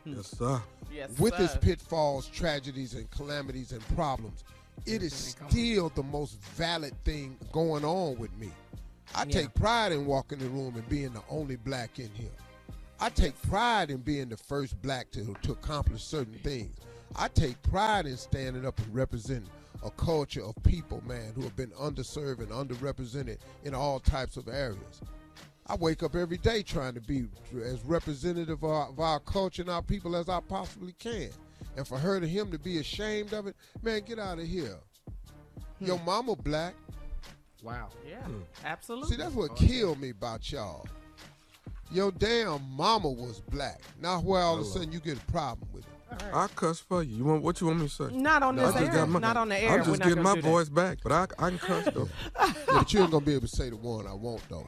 Speaker 4: Yes, sir.
Speaker 5: Yes,
Speaker 1: With
Speaker 5: sir.
Speaker 1: its pitfalls, tragedies, and calamities and problems, it is still the most valid thing going on with me. I take pride in walking the room and being the only black in here. I take pride in being the first black to accomplish certain things. I take pride in standing up and representing a culture of people, man, who have been underserved and underrepresented in all types of areas. I wake up every day trying to be as representative of our culture and our people as I possibly can. And for her to him to be ashamed of it, man, get out of here. Your mama black.
Speaker 3: Wow.
Speaker 5: Yeah, absolutely.
Speaker 1: See, that's what killed me about y'all. Your damn mama was black. Now where all of a sudden you get a problem with it.
Speaker 4: I'll cuss for you. What you want me to say?
Speaker 5: Not on this
Speaker 4: I just
Speaker 5: air.
Speaker 4: got my-
Speaker 5: Not on the air.
Speaker 4: I'm
Speaker 5: We're
Speaker 4: just
Speaker 5: not
Speaker 4: getting
Speaker 5: gonna
Speaker 4: my
Speaker 5: do that.
Speaker 4: voice back, but I can cuss though.
Speaker 1: Yeah, but you ain't gonna be able to say the one I want though.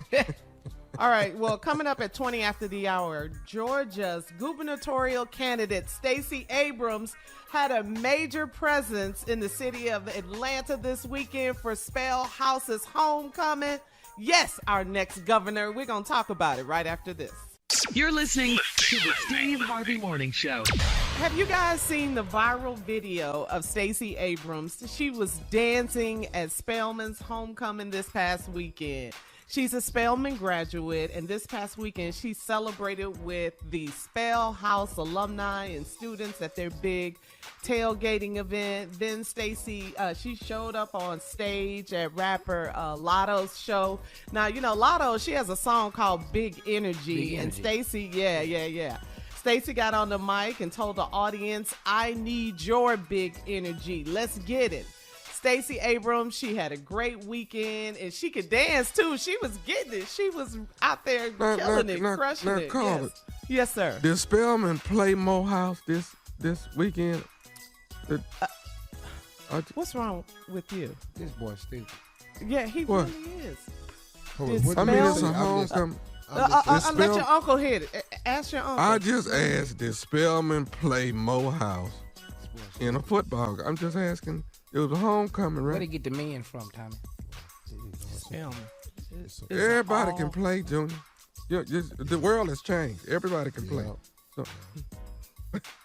Speaker 5: All right. Well, coming up at 20 after the hour, Georgia's gubernatorial candidate Stacey Abrams had a major presence in the city of Atlanta this weekend for Spell House's homecoming. Yes, our next governor. We're going to talk about it right after this.
Speaker 2: You're listening to the Steve Harvey Morning Show.
Speaker 5: Have you guys seen the viral video of Stacey Abrams? She was dancing at Spelman's homecoming this past weekend. She's a Spelman graduate, and this past weekend she celebrated with the Spell House alumni and students at their big tailgating event. Then Stacey, she showed up on stage at rapper Lotto's show. Now, you know, Lotto, she has a song called Big Energy. And Stacey, yeah. Stacey got on the mic and told the audience, I need your big energy. Let's get it. Stacey Abrams, she had a great weekend, and she could dance, too. She was getting it. She was out there killing it, crushing it.
Speaker 4: Carl,
Speaker 5: yes, sir.
Speaker 4: Did Spellman play Morehouse this weekend?
Speaker 5: What's wrong with you?
Speaker 3: This boy's stupid.
Speaker 5: Yeah, he
Speaker 4: What?
Speaker 5: really is.
Speaker 1: What
Speaker 4: I
Speaker 1: you
Speaker 4: mean,
Speaker 1: say?
Speaker 4: it's a homecoming.
Speaker 5: Let your uncle hit it. Ask your uncle.
Speaker 4: I just asked, did Spellman play Morehouse in a football game? I'm just asking. It was a homecoming,
Speaker 3: Where
Speaker 4: right?
Speaker 3: they get the men from, Tommy?
Speaker 5: Spellman.
Speaker 4: Everybody can play, Junior. The world has changed. Everybody can play. So,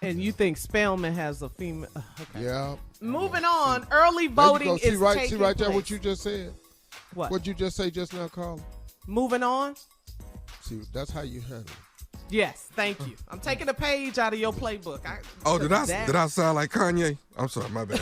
Speaker 5: And you think Spellman has a female? Okay.
Speaker 1: Yeah.
Speaker 5: Moving on, early voting is
Speaker 1: see right
Speaker 5: taking
Speaker 1: there
Speaker 5: place.
Speaker 1: what you just said.
Speaker 5: What?
Speaker 1: What'd you just say just now, Carl?
Speaker 5: Moving on.
Speaker 1: See, that's how you handle it.
Speaker 5: Yes, thank you. I'm taking a page out of your playbook.
Speaker 4: did I sound like Kanye? I'm sorry, my bad.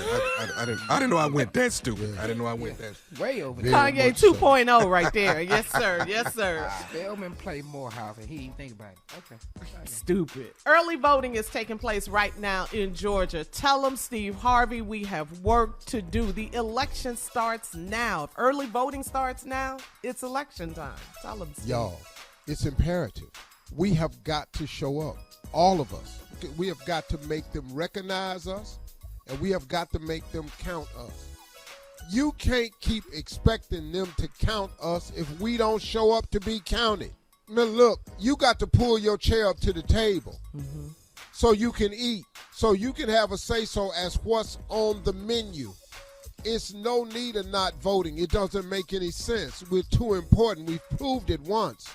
Speaker 4: I didn't know I went that stupid. I didn't know I went that.
Speaker 3: Way over there.
Speaker 1: Very
Speaker 5: Kanye
Speaker 1: much so.
Speaker 5: 2.0 right there. Yes, sir. Yes, sir.
Speaker 3: Spellman played Morehouse, and he didn't think about it. Okay.
Speaker 5: Stupid. Early voting is taking place right now in Georgia. Tell them, Steve Harvey, we have work to do. The election starts now. If early voting starts now, it's election time. Tell them, Steve.
Speaker 1: Y'all, it's imperative. We have got to show up. All of us. We have got to make them recognize us, and we have got to make them count us. You can't keep expecting them to count us if we don't show up to be counted. Now look, you got to pull your chair up to the table so you can eat, so you can have a say-so as what's on the menu. It's no need of not voting. It doesn't make any sense. We're too important. We've proved it once.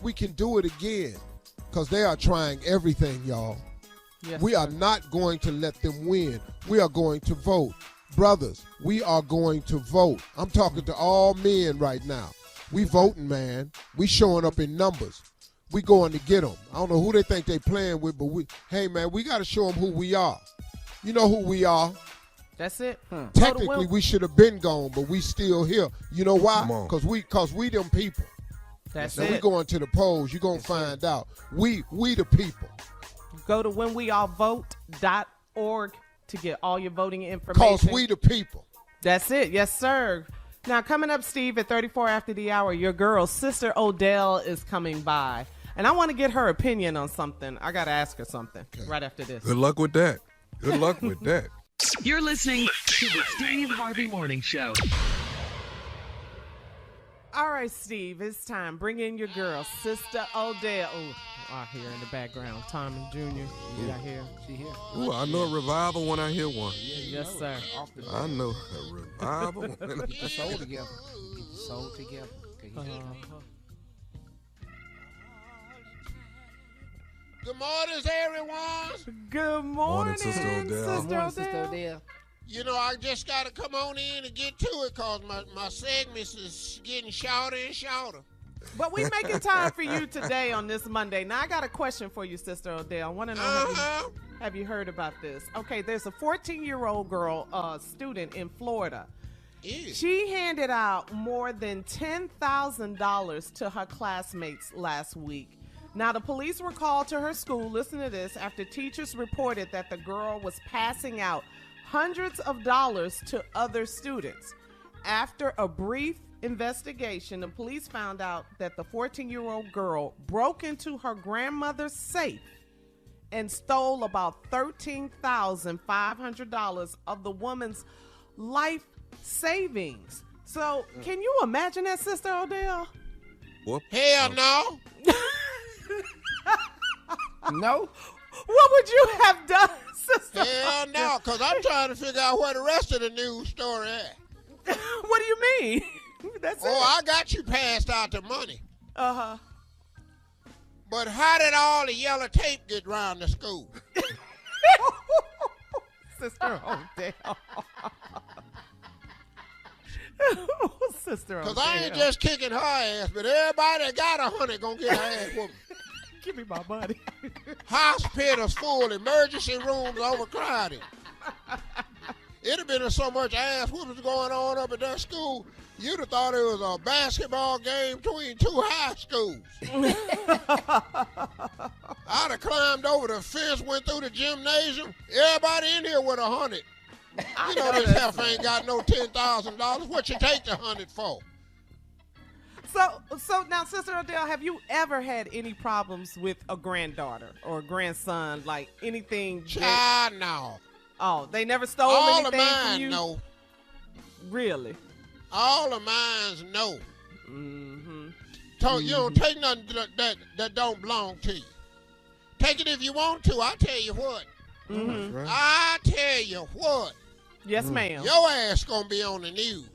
Speaker 1: We can do it again because they are trying everything, y'all.
Speaker 5: Yes,
Speaker 1: we are not going to let them win. We are going to vote. Brothers, we are going to vote. I'm talking to all men right now. We voting, man. We showing up in numbers. We going to get them. I don't know who they think they playing with, but hey, man, we got to show them who we are. You know who we are.
Speaker 5: That's it.
Speaker 1: Technically, we should have been gone, but we still here. You know why?
Speaker 4: Come on.
Speaker 1: Because we them people.
Speaker 5: That's
Speaker 1: Now
Speaker 5: it.
Speaker 1: we going to the polls. You're going to find out. We the people.
Speaker 5: Go to whenweallvote.org to get all your voting information.
Speaker 1: Because we the people.
Speaker 5: That's it. Yes, sir. Now, coming up, Steve, at 34 after the hour, your girl, Sister Odell, is coming by. And I want to get her opinion on something. I got to ask her something right after this.
Speaker 4: Good luck with that. Good luck with that.
Speaker 2: You're listening to the Steve Harvey Morning Show.
Speaker 5: All right, Steve, it's time. Bring in your girl, Sister Odell. Oh, I hear in the background, Tom and Junior. You got here?
Speaker 3: She here.
Speaker 4: Ooh, I know a revival when I hear one.
Speaker 5: Yes, sir.
Speaker 4: I know a revival.
Speaker 3: Get the soul together. Get the soul together.
Speaker 1: Good morning, everyone.
Speaker 5: Good morning,
Speaker 4: Sister Odell.
Speaker 5: Sister
Speaker 3: Good morning,
Speaker 5: Odell.
Speaker 3: Sister Odell.
Speaker 1: You know, I just got to come on in and get to it because my segments is getting shorter and shorter.
Speaker 5: But we making time for you today on this Monday. Now, I got a question for you, Sister Odell. I want to know, have you heard about this? Okay, there's a 14-year-old girl, student in Florida.
Speaker 1: Ew.
Speaker 5: She handed out more than $10,000 to her classmates last week. Now, the police were called to her school, listen to this, after teachers reported that the girl was passing out hundreds of dollars to other students. After a brief investigation, the police found out that the 14-year-old girl broke into her grandmother's safe and stole about $13,500 of the woman's life savings. So, can you imagine that, Sister Odell?
Speaker 4: Whoop.
Speaker 1: Hell no.
Speaker 3: No?
Speaker 5: What would you have done, Sister?
Speaker 1: Hell no, because I'm trying to figure out where the rest of the news story at.
Speaker 5: What do you mean? That's it.
Speaker 1: I got you passed out the money.
Speaker 5: Uh-huh.
Speaker 1: But how did all the yellow tape get around the school?
Speaker 5: Sister Odell. Sister Odell.
Speaker 1: Because I ain't just kicking her ass, but everybody that got 100 gonna get her ass whooped.
Speaker 5: Give me my money.
Speaker 1: Hospitals full, emergency rooms overcrowded. It'd have been so much ass whoopings going on up at that school, you'd have thought it was a basketball game between two high schools. I'd have climbed over the fence, went through the gymnasium. Everybody in here with 100. You know this heifer ain't got no $10,000. What you take the 100 for?
Speaker 5: So now, Sister Adele, have you ever had any problems with a granddaughter or a grandson, like anything?
Speaker 1: Child, no.
Speaker 5: Oh, they never stole
Speaker 1: All
Speaker 5: anything
Speaker 1: of
Speaker 5: from
Speaker 1: mine,
Speaker 5: you?
Speaker 1: no.
Speaker 5: Really?
Speaker 1: All of mine's no.
Speaker 5: Mm-hmm.
Speaker 1: You don't take nothing that don't belong to you. Take it if you want to. I tell you what.
Speaker 5: Mm-hmm.
Speaker 4: Right.
Speaker 1: I tell you what.
Speaker 5: Yes, ma'am.
Speaker 1: Your ass gonna be on the news.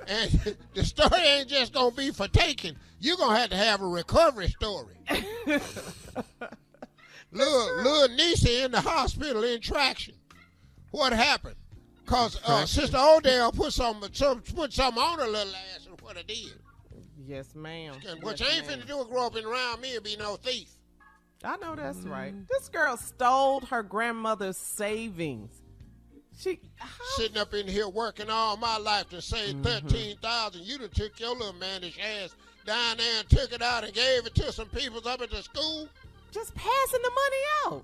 Speaker 1: And the story ain't just gonna be for taking. You're gonna have a recovery story. Little Nisa in the hospital in traction. What happened? Cause Sister Odell put some on her little ass and what it did.
Speaker 5: Yes, ma'am.
Speaker 1: What you ain't finna do is grow up and around me and be no thief.
Speaker 5: I know that's right. This girl stole her grandmother's savings.
Speaker 1: Sitting up in here working all my life to save $13,000. You done took your little mannish ass down there and took it out and gave it to some people up at the school.
Speaker 5: Just passing the money out.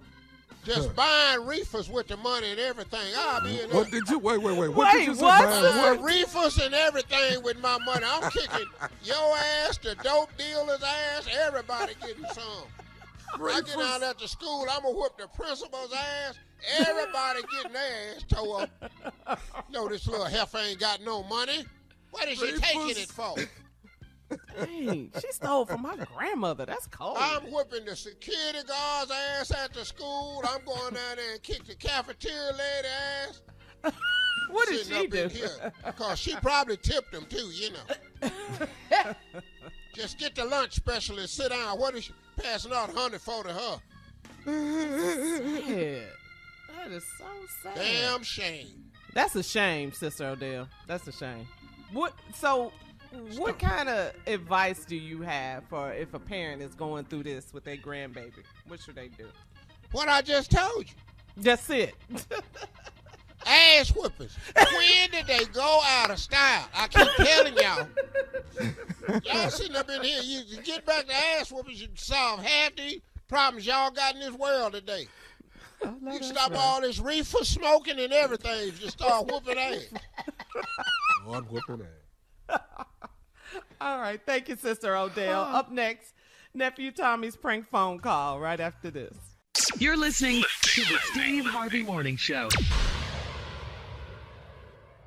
Speaker 1: Just buying reefers with the money and everything. I'll be in there.
Speaker 4: What did you wait? What did you say?
Speaker 5: What?
Speaker 1: Reefers and everything with my money. I'm kicking your ass, the dope dealer's ass, everybody getting some. I get out at the school, I'm going to whoop the principal's ass. Everybody getting their ass tore up. No, this little heifer ain't got no money. What is she taking it for?
Speaker 5: Dang, she stole from my grandmother. That's cold.
Speaker 1: I'm whooping the security guard's ass at the school. I'm going down there and kick the cafeteria lady ass.
Speaker 5: What did she do?
Speaker 1: Because she probably tipped them too, you know. Just get the lunch specialist, sit down. What is she passing out 104 to her?
Speaker 5: Sad. That is so sad.
Speaker 1: Damn shame.
Speaker 5: That's a shame, Sister Odell. That's a shame. What kind of advice do you have for if a parent is going through this with their grandbaby? What should they do?
Speaker 1: What I just told you.
Speaker 5: That's it.
Speaker 1: Ass whippers. When did they go out of style? I keep telling y'all. Y'all sitting up in here, you get back to ass whippers, you solve half the problems y'all got in this world today. You stop all this reefer smoking and everything. Just start whooping ass.
Speaker 4: Lord whooping ass.
Speaker 5: All right. Thank you, Sister Odell. Up next, Nephew Tommy's prank phone call right after this.
Speaker 2: You're listening to the Steve Harvey Morning Show.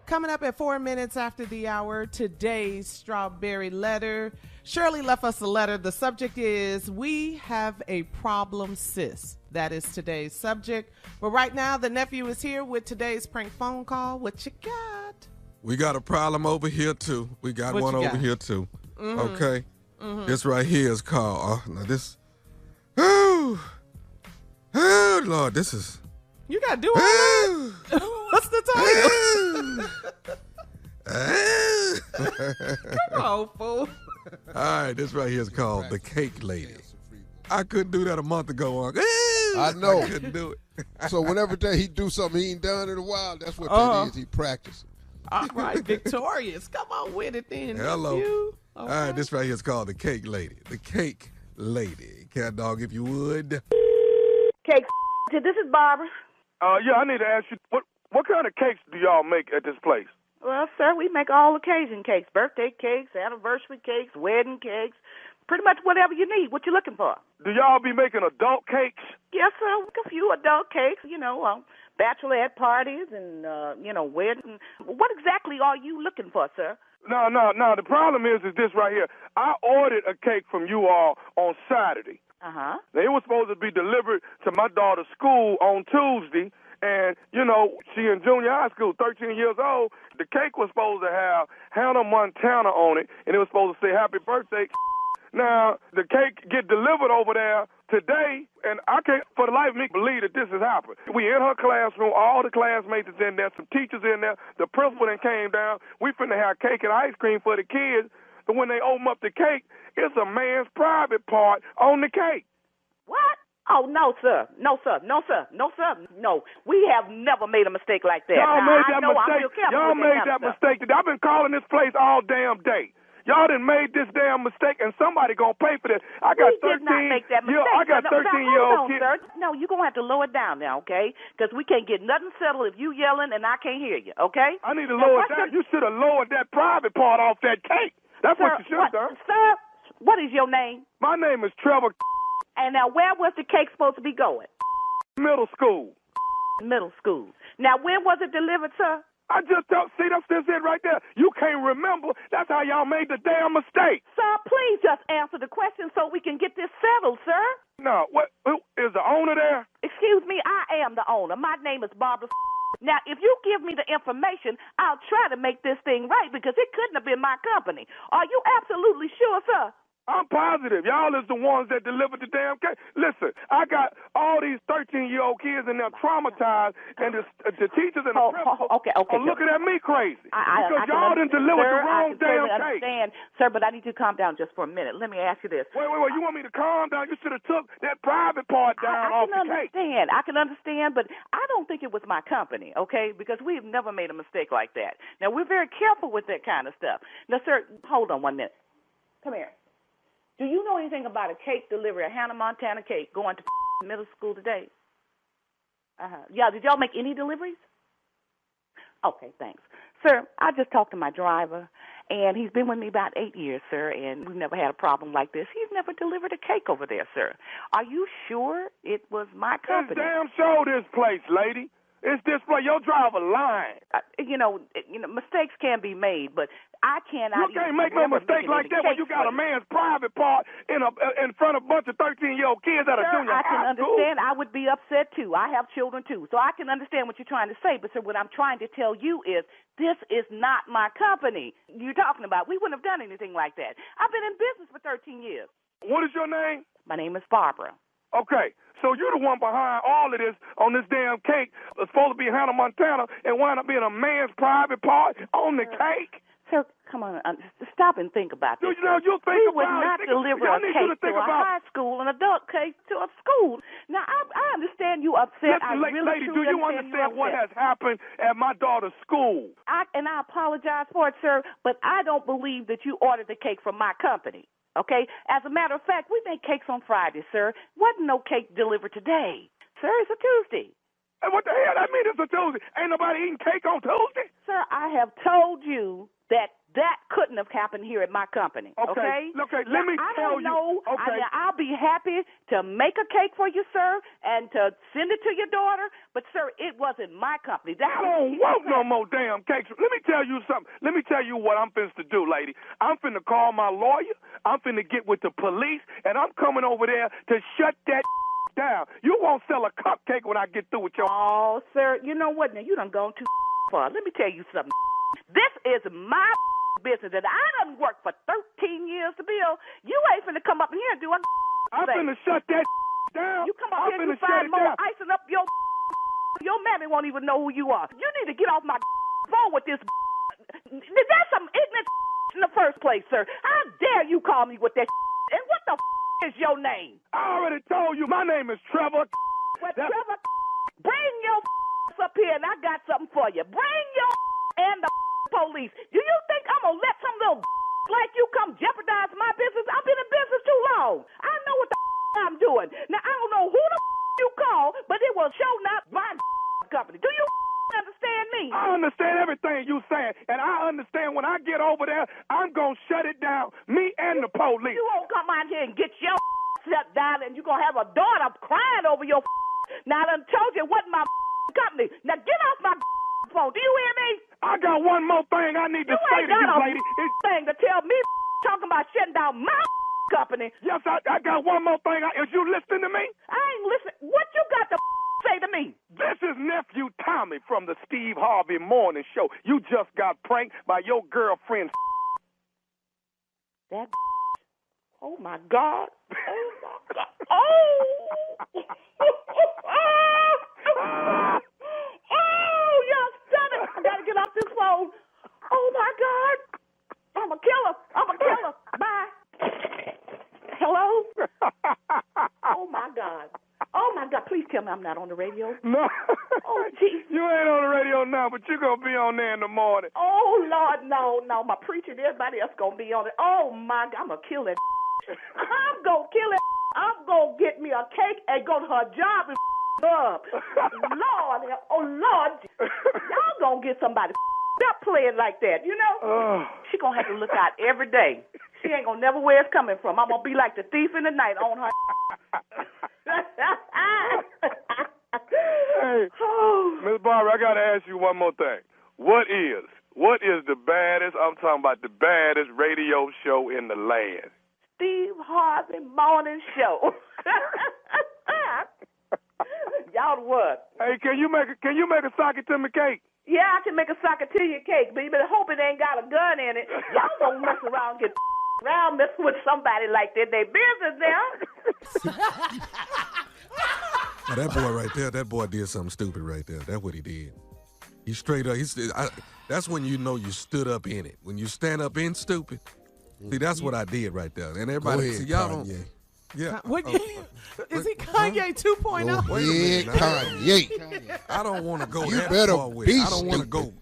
Speaker 5: Coming up at 4 minutes after the hour, today's Strawberry Letter. Shirley left us a letter. The subject is, we have a problem, sis. That is today's subject. But right now, the nephew is here with today's prank phone call. What you got?
Speaker 4: We got a problem over here, too. We got
Speaker 5: What
Speaker 4: one
Speaker 5: you
Speaker 4: over
Speaker 5: got?
Speaker 4: here, too. Okay? This right here is called, now this, oh, Lord, this is,
Speaker 5: You got to do all that? What's the title? Come on, fool.
Speaker 4: all right, this right here is called The Cake Lady. I couldn't do that a month ago.
Speaker 1: I know.
Speaker 4: I couldn't do it.
Speaker 1: So whenever he do something he ain't done in a while, that's what that is. He practicing.
Speaker 5: All right, victorious. Come on with it then.
Speaker 4: Hello.
Speaker 5: nephew.
Speaker 4: All right, this right here is called The Cake Lady. The Cake Lady. Cat dog, if you would.
Speaker 7: Cake. This is Barbara.
Speaker 6: Yeah, I need to ask you, what kind of cakes do y'all make at this place?
Speaker 7: Well, sir, we make all occasion cakes, birthday cakes, anniversary cakes, wedding cakes, pretty much whatever you need. What you looking for?
Speaker 6: Do y'all be making adult cakes?
Speaker 7: Yes, sir. A few adult cakes, bachelorette parties and, weddings. What exactly are you looking for, sir?
Speaker 6: No. The problem is this right here. I ordered a cake from you all on Saturday.
Speaker 7: Uh-huh.
Speaker 6: Now, it was supposed to be delivered to my daughter's school on Tuesday. And, she in junior high school, 13 years old. The cake was supposed to have Hannah Montana on it, and it was supposed to say happy birthday. Now, the cake get delivered over there today, and I can't for the life of me believe that this has happened. We in her classroom, all the classmates is in there, some teachers in there, the principal then came down. We finna have cake and ice cream for the kids, but when they open up the cake, it's a man's private part on the cake.
Speaker 7: What? Oh, no, sir. No, sir. No, sir. No, sir. No. We have never made a mistake like that.
Speaker 6: Y'all
Speaker 7: now,
Speaker 6: made that mistake. Y'all made that mistake. I've been calling this place all damn day. Y'all done made this damn mistake, and somebody gonna pay for this. I got
Speaker 7: We did not make that mistake.
Speaker 6: I got 13-year-old
Speaker 7: Hold on,
Speaker 6: kids.
Speaker 7: sir. No, you're going to have to lower it down now, okay? Because we can't get nothing settled if you yelling and I can't hear you, okay?
Speaker 6: I need to
Speaker 7: Now,
Speaker 6: lower it
Speaker 7: what's
Speaker 6: down.
Speaker 7: your-
Speaker 6: You should have lowered that private part off that cake. That's what you should have done.
Speaker 7: Sir, what is your name?
Speaker 6: My name is Trevor.
Speaker 7: And now, where was the cake supposed to be going?
Speaker 6: Middle school.
Speaker 7: Middle school. Now, when was it delivered, sir?
Speaker 6: I just don't see that's it right there. You can't remember. That's how y'all made the damn mistake.
Speaker 7: Sir, please just answer the question so we can get this settled, sir.
Speaker 6: No, who is the owner there?
Speaker 7: Excuse me, I am the owner. My name is Barbara. Now, if you give me the information, I'll try to make this thing right because it couldn't have been my company. Are you absolutely sure, sir?
Speaker 6: I'm positive. Y'all is the ones that delivered the damn cake. Listen, I got all these 13-year-old kids and they're traumatized, and the teachers and the principal are looking at me crazy because y'all didn't deliver the wrong damn cake.
Speaker 7: Understand, sir, but I need you to calm down just for a minute. Let me ask you this.
Speaker 6: Wait. You want me to calm down? You should have took that private part down off the cake.
Speaker 7: I can understand, but I don't think it was my company, okay? Because we've never made a mistake like that. Now, we're very careful with that kind of stuff. Now, sir, hold on 1 minute. Come here. Do you know anything about a cake delivery, a Hannah Montana cake going to middle school today? Yeah, did y'all make any deliveries? Okay, thanks. Sir, I just talked to my driver, and he's been with me about 8 years, sir, and we've never had a problem like this. He's never delivered a cake over there, sir. Are you sure it was my company?
Speaker 6: It's damn sure this place, lady. It's this place. Your driver lying.
Speaker 7: Mistakes can be made, but I cannot.
Speaker 6: You can't make no mistake like that when you got a man's private part in front of a bunch of 13-year-old kids at a junior high school.
Speaker 7: I can understand. I would be upset too. I have children too, so I can understand what you're trying to say. But sir, what I'm trying to tell you is this is not my company. You're talking about we wouldn't have done anything like that. I've been in business for 13 years.
Speaker 6: What is your name?
Speaker 7: My name is Barbara.
Speaker 6: Okay, so you're the one behind all of this on this damn cake. It's supposed to be Hannah Montana and wind up being a man's private part on the cake.
Speaker 7: Sir, come on, stop and think about this.
Speaker 6: You know, you think
Speaker 7: we would not deliver a cake to a high school, an adult cake to a school. Now, I understand you upset.
Speaker 6: Listen, lady, do you understand what has happened at my daughter's school?
Speaker 7: I apologize for it, sir, but I don't believe that you ordered the cake from my company. Okay? As a matter of fact, we make cakes on Friday, sir. Wasn't no cake delivered today. Sir, it's a Tuesday.
Speaker 6: Hey, what the hell? That mean it's a Tuesday. Ain't nobody eating cake on Tuesday?
Speaker 7: Sir, I have told you that couldn't have happened here at my company. Okay?
Speaker 6: Okay, let me tell you. Okay.
Speaker 7: I'll be happy to make a cake for you, sir, and to send it to your daughter. But, sir, it wasn't my company.
Speaker 6: I don't want no more damn cakes. Let me tell you something. Let me tell you what I'm finna to do, lady. I'm finna call my lawyer. I'm finna get with the police, and I'm coming over there to shut that down. You won't sell a cupcake when I get through with your...
Speaker 7: Oh, sir, you know what? Now, you done gone too far. Let me tell you something. This is my business that I done worked for 13 years to build. You ain't finna come up in here and do a
Speaker 6: I'm finna shut that down.
Speaker 7: You come up here and find more icing up your mammy won't even know who you are. You need to get off my phone with this. That's some ignorant in the first place, sir. How dare you call me with that? And what the is your name?
Speaker 6: I already told you. My name is Trevor.
Speaker 7: Well, Trevor, bring your up here and I got something for you. Bring your and the police. Do you think I'm going to let some little like you come jeopardize my business? I've been in business too long. I know what the I'm doing. Now, I don't know who the you call, but it will show not my company. Do you understand me?
Speaker 6: I understand everything you saying, and I understand when I get over there, I'm going to shut it down, me and the police.
Speaker 7: You won't come out here and get your shut down, and you're going to have a daughter crying over your Now, I done told you it wasn't my company. Now, get off my phone. Do you hear me?
Speaker 6: I got one more thing I need to say to you, lady.
Speaker 7: Thing to tell me talking about shutting down my company.
Speaker 6: Yes, I got one more thing. Is you listening to me?
Speaker 7: I ain't listening. What you got to say to me?
Speaker 6: This is nephew Tommy from the Steve Harvey Morning Show. You just got pranked by your girlfriend.
Speaker 7: That. Oh my God. Oh my God. Oh. Oh, y'all done it. I gotta get off this phone. Oh my God. I'm a killer. I'm a killer. Bye. Hello? Oh my God. Oh my God. Please tell me I'm not on the radio.
Speaker 6: No.
Speaker 7: Oh, gee.
Speaker 6: You ain't on the radio now, but you're going to be on there in the morning.
Speaker 7: Oh, Lord, no. My preacher and everybody else going to be on it. Oh, my God, I'm going to kill that. I'm going to kill it. I'm going to get me a cake and go to her job and up. Lord, oh, Lord. Y'all going to get somebody stop playing like that, you know? She going to have to look out every day. She ain't going to never where it's coming from. I'm going to be like the thief in the night on her.
Speaker 6: Hey, Miss Barbara, I got to ask you one more thing. What is the baddest, I'm talking about the baddest radio show in the land?
Speaker 7: Steve Harvey Morning Show. Y'all the what?
Speaker 6: Hey, can you make a socket to me cake?
Speaker 7: Yeah, I can make a socket to your cake, but you better hope it ain't got a gun in it. Y'all don't mess around and get around messing with somebody like that. They business now.
Speaker 4: Now that boy right there, that boy did something stupid right there. That's what he did. He straight up, that's when you know you stood up in it. When you stand up in stupid. See, that's what I did right there. And everybody, see, y'all don't. Yeah.
Speaker 5: Is he Kanye 2.0?
Speaker 1: Yeah, Kanye.
Speaker 4: I don't want to go
Speaker 1: You
Speaker 4: that
Speaker 1: better
Speaker 4: far with
Speaker 1: be
Speaker 4: it. I don't want to go.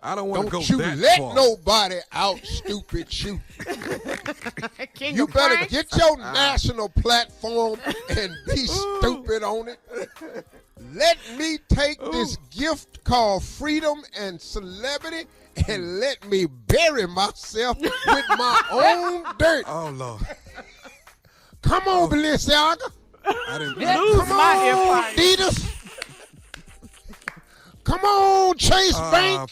Speaker 4: I don't want to go
Speaker 1: Don't you
Speaker 4: that
Speaker 1: let
Speaker 4: far.
Speaker 1: nobody out stupid you.
Speaker 5: King
Speaker 1: You
Speaker 5: of
Speaker 1: better
Speaker 5: Pranks?
Speaker 1: get your national platform and be stupid on it. Let me take this gift called freedom and celebrity and let me bury myself with my own dirt.
Speaker 4: Oh, Lord.
Speaker 1: Come on, Balenciaga.
Speaker 4: I didn't.
Speaker 5: Lose my empire.
Speaker 1: Adidas. Come on, Chase Bank.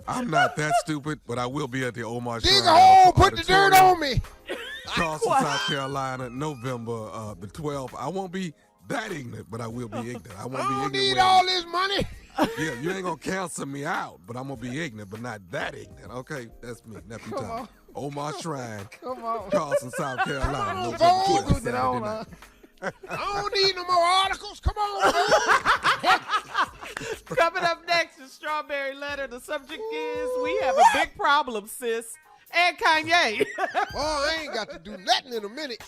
Speaker 4: I'm not that stupid, but I will be at the Omar
Speaker 1: Dig
Speaker 4: Shrine
Speaker 1: a hole, put the dirt on me.
Speaker 4: Charleston, South Carolina, November the 12th. I won't be that ignorant, but I will be ignorant. I won't
Speaker 1: I
Speaker 4: be
Speaker 1: don't
Speaker 4: ignorant.
Speaker 1: need
Speaker 4: when-
Speaker 1: all this money.
Speaker 4: Yeah, you ain't gonna cancel me out, but I'm gonna be ignorant, but not that ignorant. Okay, that's me. Nephew Tom. Omar Shrine, Charleston, South Carolina. November 12th, Saturday night.
Speaker 1: I don't need no more articles. Come on, man.
Speaker 5: Coming up next is Strawberry Letter. The subject is we have a big problem, sis. And Kanye.
Speaker 1: Boy, I ain't got to do nothing in a minute.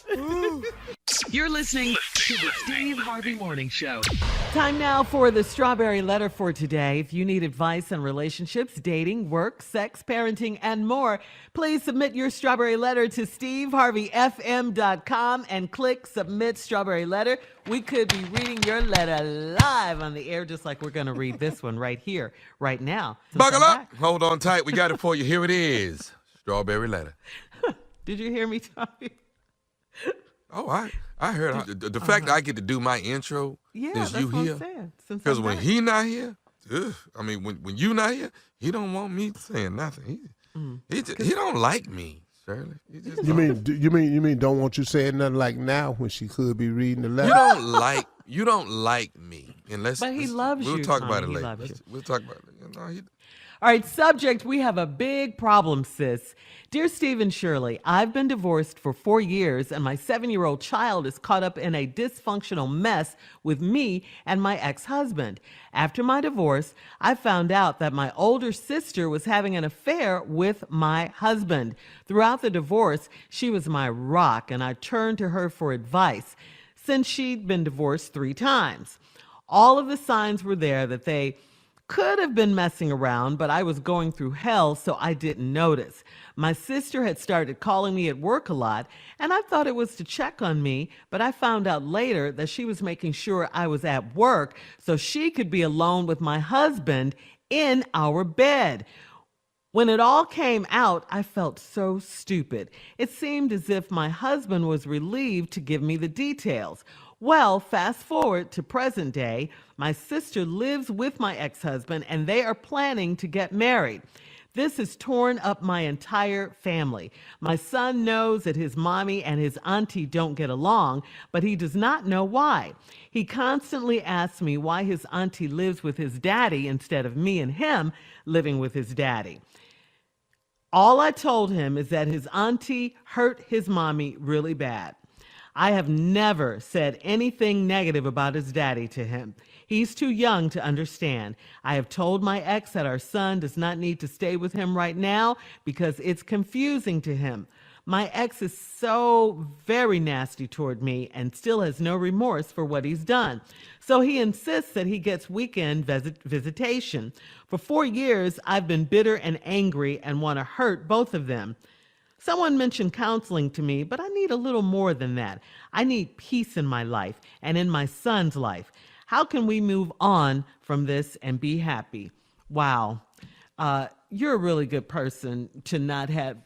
Speaker 2: You're listening to the Steve Harvey Morning Show.
Speaker 8: Time now for the Strawberry Letter for today. If you need advice on relationships, dating, work, sex, parenting, and more, please submit your Strawberry Letter to steveharveyfm.com and click Submit Strawberry Letter. We could be reading your letter live on the air, just like we're going to read this one right here, right now. So
Speaker 9: Buckle
Speaker 8: come
Speaker 9: up.
Speaker 8: back.
Speaker 9: Hold on tight. We got it for you. Here it is. Strawberry Letter.
Speaker 8: Did you hear me, Tommy?
Speaker 4: Oh, I heard the fact that I get to do my intro
Speaker 8: Yeah,
Speaker 4: since
Speaker 8: that's
Speaker 4: you
Speaker 8: what
Speaker 4: here.
Speaker 8: I'm saying. Since
Speaker 4: Because
Speaker 8: I'm
Speaker 4: when
Speaker 8: back.
Speaker 4: he not here, I mean, when you not here, he don't want me saying nothing. He don't like me, Shirley. He just
Speaker 1: You mean don't want you saying nothing like now when she could be reading the letter?
Speaker 4: you don't like me unless.
Speaker 8: But he loves
Speaker 4: we'll
Speaker 8: you,
Speaker 4: talk
Speaker 8: Tommy.
Speaker 4: about it
Speaker 8: He
Speaker 4: later.
Speaker 8: loves you.
Speaker 4: We'll talk about it.
Speaker 8: All right, subject, we have a big problem, sis. Dear Steve and Shirley, I've been divorced for 4 years, and my 7-year-old child is caught up in a dysfunctional mess with me and my ex-husband. After my divorce, I found out that my older sister was having an affair with my husband. Throughout the divorce, she was my rock, and I turned to her for advice, since she'd been divorced 3 times. All of the signs were there that they could have been messing around, but I was going through hell, so I didn't notice. My sister had started calling me at work a lot, and I thought it was to check on me, but I found out later that she was making sure I was at work so she could be alone with my husband in our bed. When it all came out, I felt so stupid. It seemed as if my husband was relieved to give me the details. Well, fast forward to present day, my sister lives with my ex-husband and they are planning to get married. This has torn up my entire family. My son knows that his mommy and his auntie don't get along, but he does not know why. He constantly asks me why his auntie lives with his daddy instead of me and him living with his daddy. All I told him is that his auntie hurt his mommy really bad. I have never said anything negative about his daddy to him. He's too young to understand. I have told my ex that our son does not need to stay with him right now because it's confusing to him. My ex is so very nasty toward me and still has no remorse for what he's done. So he insists that he gets weekend visitation. For 4 years, I've been bitter and angry and want to hurt both of them. Someone mentioned counseling to me, but I need a little more than that. I need peace in my life and in my son's life. How can we move on from this and be happy? Wow. You're a really good person to not have,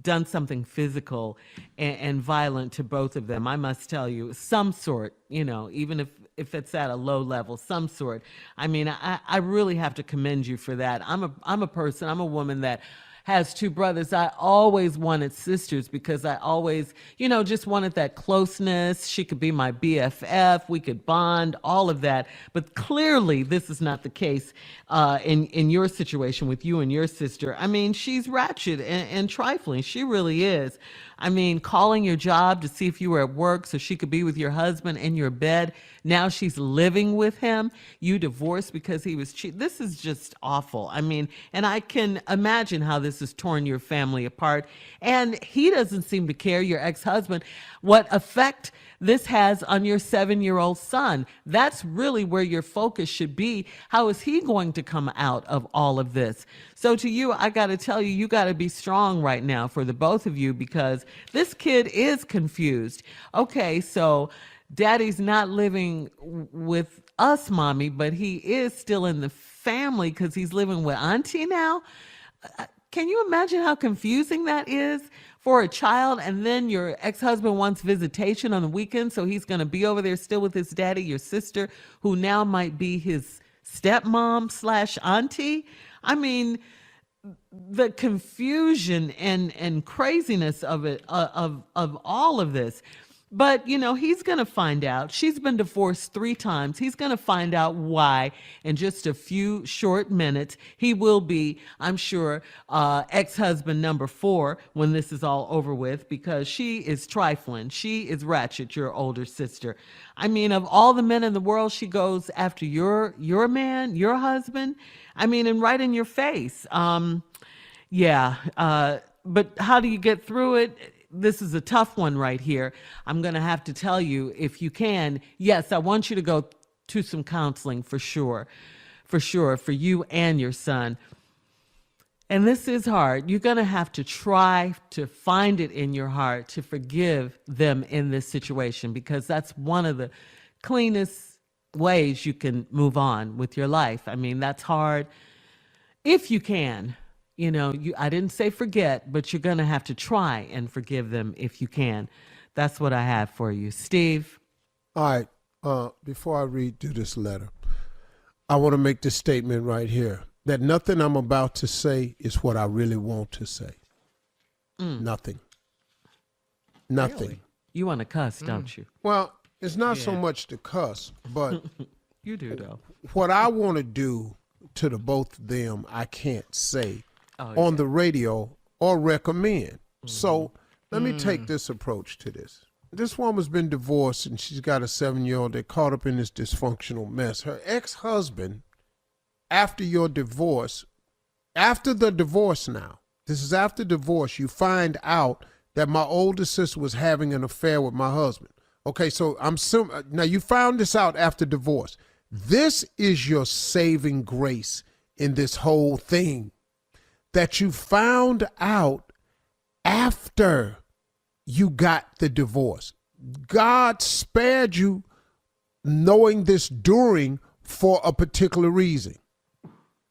Speaker 8: done something physical and violent to both of them. I must tell you, some sort, even if it's at a low level, some sort. I mean, I really have to commend you for that. I'm a woman that has 2 brothers. I always wanted sisters because I always, just wanted that closeness. She could be my BFF. We could bond, all of that. But clearly, this is not the case in your situation with you and your sister. I mean, she's ratchet and trifling. She really is. I mean, calling your job to see if you were at work so she could be with your husband in your bed. Now she's living with him. You divorced because he was cheating. This is just awful. I mean, and I can imagine how this has torn your family apart. And he doesn't seem to care, your ex-husband, what effect this has on your 7-year-old son. That's really where your focus should be. How is he going to come out of all of this? So to you, I got to tell you, you got to be strong right now for the both of you because this kid is confused. Okay, so daddy's not living with us, mommy, but he is still in the family because he's living with auntie now. Can you imagine how confusing that is for a child? And then your ex-husband wants visitation on the weekend, so he's going to be over there still with his daddy, your sister, who now might be his stepmom / auntie. I mean, the confusion and craziness of it, of all of this. But, he's going to find out. She's been divorced 3 times. He's going to find out why in just a few short minutes. He will be, I'm sure, ex-husband number 4 when this is all over with because she is trifling. She is ratchet, your older sister. I mean, of all the men in the world, she goes after your man, your husband. I mean, and right in your face. But how do you get through it? This is a tough one right here. I'm going to have to tell you, if you can, yes, I want you to go to some counseling for sure, for you and your son. And this is hard. You're going to have to try to find it in your heart to forgive them in this situation because that's one of the cleanest ways you can move on with your life. I mean, that's hard. If you can. I didn't say forget, but you're going to have to try and forgive them if you can. That's what I have for you. Steve?
Speaker 1: All right. Before I read through this letter, I want to make this statement right here, that nothing I'm about to say is what I really want to say. Nothing.
Speaker 8: Really? You want to cuss, don't you?
Speaker 1: Well, it's not so much to cuss, but
Speaker 8: you do, though.
Speaker 1: What I want to do to the both of them, I can't say on the radio or recommend. So let me take this approach to this. This woman's been divorced and she's got a 7-year-old. They're caught up in this dysfunctional mess. Her ex-husband, after your divorce, after the divorce now, this is after divorce, you find out that my older sister was having an affair with my husband. Okay, so now you found this out after divorce. This is your saving grace in this whole thing, that you found out after you got the divorce. God spared you knowing this during for a particular reason.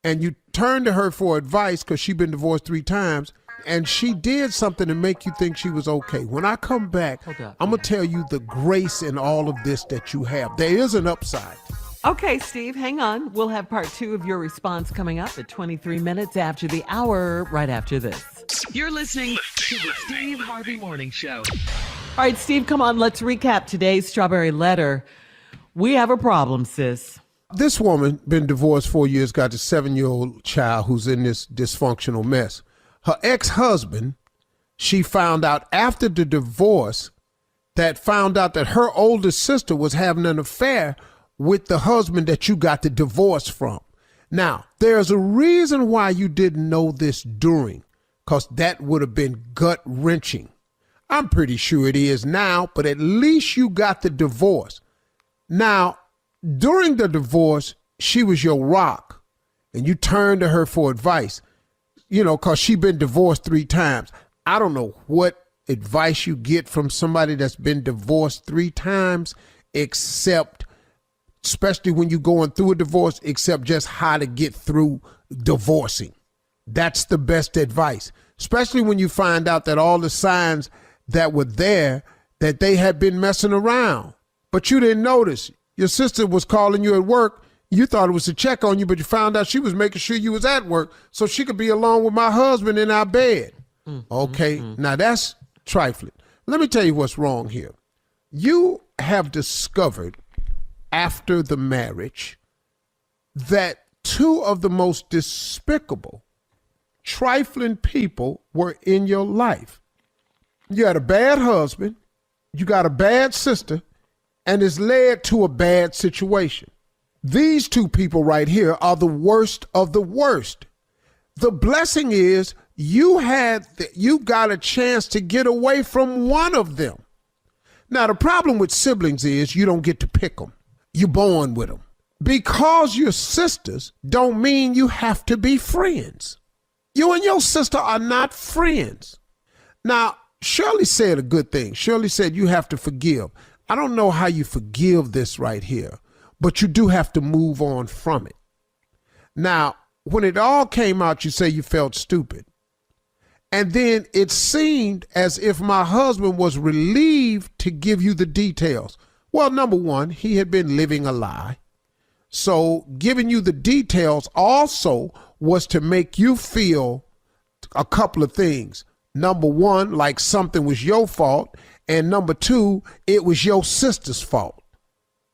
Speaker 1: And you turned to her for advice because she'd been divorced 3 times, and she did something to make you think she was okay. When I come back, I'm going to tell you the grace in all of this that you have. There is an upside.
Speaker 8: Okay, Steve, hang on. We'll have part 2 of your response coming up at 23 minutes after the hour, right after this.
Speaker 2: You're listening to the Steve Harvey Morning Show.
Speaker 8: All right, Steve, come on. Let's recap today's Strawberry Letter. We have a problem, sis.
Speaker 1: This woman, been divorced 4 years, got a 7-year-old child who's in this dysfunctional mess. Her ex-husband, she found out after the divorce, found out that her older sister was having an affair with the husband that you got the divorce from. Now, there's a reason why you didn't know this during, because that would have been gut-wrenching. I'm pretty sure it is now, but at least you got the divorce. Now, during the divorce, she was your rock, and you turned to her for advice, because she'd been divorced 3 times. I don't know what advice you get from somebody that's been divorced 3 times, except, especially when you're going through a divorce, except just how to get through divorcing. That's the best advice, especially when you find out that all the signs that were there, that they had been messing around, but you didn't notice. Your sister was calling you at work. You thought it was to check on you, but you found out she was making sure you was at work so she could be alone with my husband in our bed. Okay, now that's trifling. Let me tell you what's wrong here. You have discovered after the marriage that 2 of the most despicable, trifling people were in your life. You had a bad husband, you got a bad sister, and it's led to a bad situation. These 2 people right here are the worst of the worst. The blessing is you got a chance to get away from one of them. Now, the problem with siblings is you don't get to pick them. You're born with them. Because you're sisters don't mean you have to be friends. You and your sister are not friends. Now, Shirley said a good thing. Shirley said you have to forgive. I don't know how you forgive this right here, but you do have to move on from it. Now, when it all came out, you say you felt stupid. And then it seemed as if my husband was relieved to give you the details. Well, number one, he had been living a lie. So giving you the details also was to make you feel a couple of things. Number one, like something was your fault. And number 2, it was your sister's fault.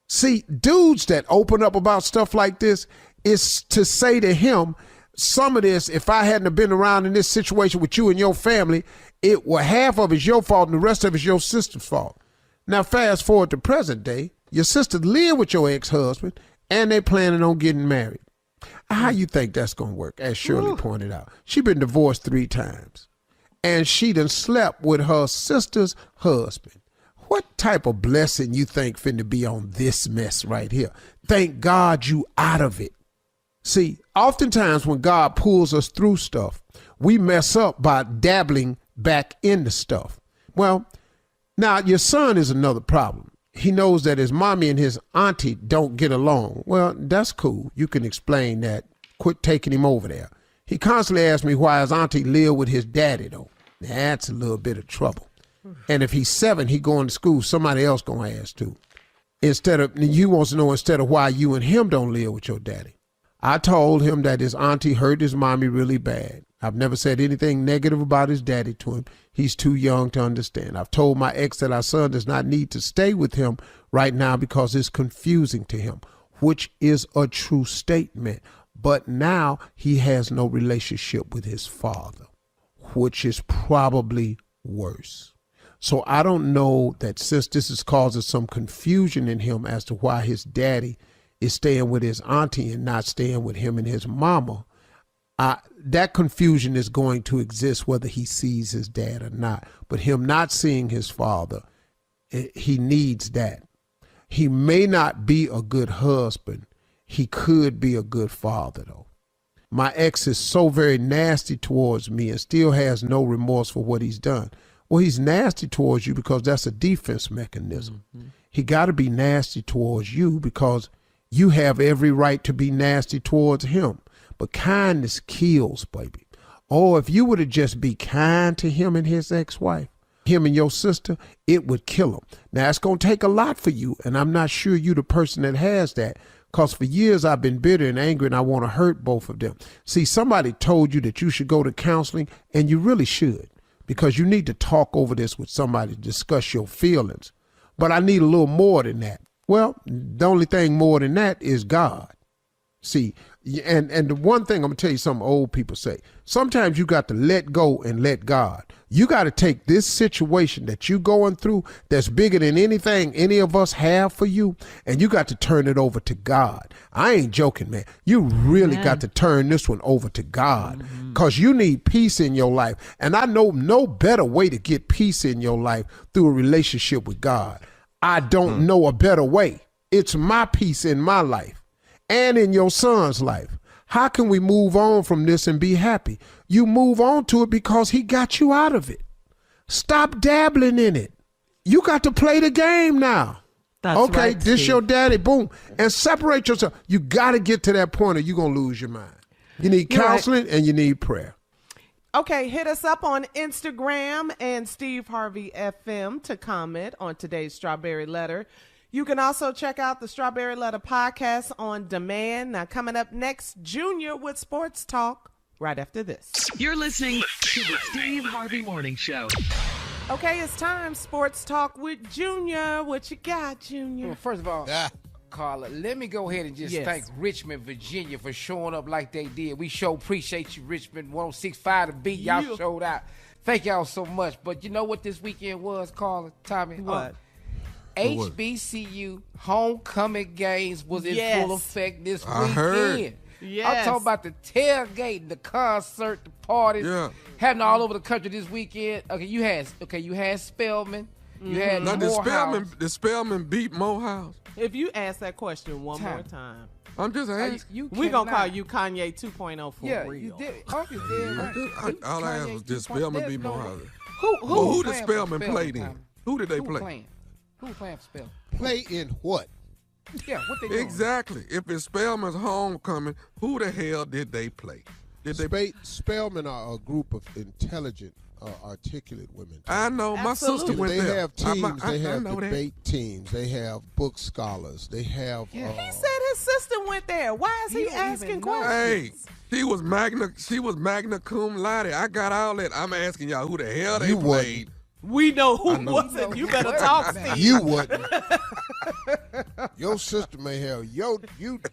Speaker 1: See, dudes that open up about stuff like this is to say to him, some of this, if I hadn't have been around in this situation with you and your family, half of it's your fault and the rest of it's your sister's fault. Now, fast forward to present day, your sister lived with your ex-husband and they planning on getting married. How you think that's going to work? As Shirley pointed out, she been divorced 3 times. And she done slept with her sister's husband. What type of blessing you think finna be on this mess right here? Thank God you out of it. See, oftentimes when God pulls us through stuff, we mess up by dabbling back into stuff. Well, now your son is another problem. He knows that his mommy and his auntie don't get along. Well, that's cool. You can explain that. Quit taking him over there. He constantly asks me why his auntie live with his daddy, though. That's a little bit of trouble. And if he's 7, he going to school, somebody else going to ask too. He wants to know instead of why you and him don't live with your daddy. I told him that his auntie hurt his mommy really bad. I've never said anything negative about his daddy to him. He's too young to understand. I've told my ex that our son does not need to stay with him right now because it's confusing to him, which is a true statement. But now he has no relationship with his father, which is probably worse. So I don't know that since this is causing some confusion in him as to why his daddy is staying with his auntie and not staying with him and his mama, that confusion is going to exist whether he sees his dad or not. But him not seeing his father, he needs that. He may not be a good husband. He could be a good father, though. My ex is so very nasty towards me and still has no remorse for what he's done. Well, he's nasty towards you because that's a defense mechanism. Mm-hmm. He got to be nasty towards you because you have every right to be nasty towards him. But kindness kills, baby. Oh, if you were to just be kind to him and his ex-wife, him and your sister, it would kill him. Now, it's going to take a lot for you, and I'm not sure you're the person that has that, because for years I've been bitter and angry, and I want to hurt both of them. See, somebody told you that you should go to counseling, and you really should, because you need to talk over this with somebody to discuss your feelings. But I need a little more than that. Well, the only thing more than that is God. See, and the one thing I'm going to tell you something old people say. Sometimes you got to let go and let God. You got to take this situation that you going through that's bigger than anything any of us have for you, and you got to turn it over to God. I ain't joking, man. You really got to turn this one over to God because you need peace in your life. And I know no better way to get peace in your life through a relationship with God. I don't know a better way. It's my peace in my life and in your son's life. How can we move on from this and be happy? You move on to it because he got you out of it. Stop dabbling in it. You got to play the game now.
Speaker 8: That's
Speaker 1: okay,
Speaker 8: right,
Speaker 1: this
Speaker 8: Steve.
Speaker 1: your daddy, boom. And separate yourself. You got to get to that point or you're going to lose your mind. You need counseling and you need prayer.
Speaker 5: Okay, hit us up on Instagram and Steve Harvey FM to comment on today's Strawberry Letter. You can also check out the Strawberry Letter podcast on demand. Now, coming up next, Junior with Sports Talk right after this.
Speaker 2: You're listening to the Steve Harvey Morning Show.
Speaker 5: Okay, it's time. Sports Talk with Junior. What you got, Junior?
Speaker 3: Well, first of all, Carla, let me go ahead and just thank Richmond, Virginia for showing up like they did. We sure appreciate you, Richmond. 106.5 The Beat. Y'all showed out. Thank y'all so much. But you know what this weekend was, Carla, Tommy?
Speaker 5: What?
Speaker 3: HBCU homecoming games was in full effect this weekend.
Speaker 4: Heard.
Speaker 5: Yes.
Speaker 3: I'm talking about the tailgate, the concert, the parties, happening all over the country this weekend. Okay, you had Spelman, you had Morehouse.
Speaker 4: Did Spelman beat Morehouse?
Speaker 5: If you ask that question one more time,
Speaker 4: I'm just asking.
Speaker 5: we're going to call you Kanye 2.0 for real.
Speaker 3: You did. You did right.
Speaker 4: All I asked was, did Spelman beat Morehouse?
Speaker 3: Who
Speaker 4: did Spelman play then? Who did they play?
Speaker 3: Who playing for Spelman?
Speaker 1: Play in what?
Speaker 3: Yeah, what they doing?
Speaker 4: Exactly. If it's Spelman's homecoming, who the hell did they play?
Speaker 1: Spelman are a group of intelligent, articulate women.
Speaker 4: I know. My sister went
Speaker 1: they
Speaker 4: there.
Speaker 1: Have teams.
Speaker 4: I
Speaker 1: they have
Speaker 4: know
Speaker 1: debate teams. They have book scholars. They have.
Speaker 5: He said his sister went there. Why is he asking questions?
Speaker 4: Hey, she was magna cum laude. I got all that. I'm asking y'all who the hell they played.
Speaker 5: We know who wasn't. You better talk, Steve.
Speaker 1: You wasn't. Your sister may have. You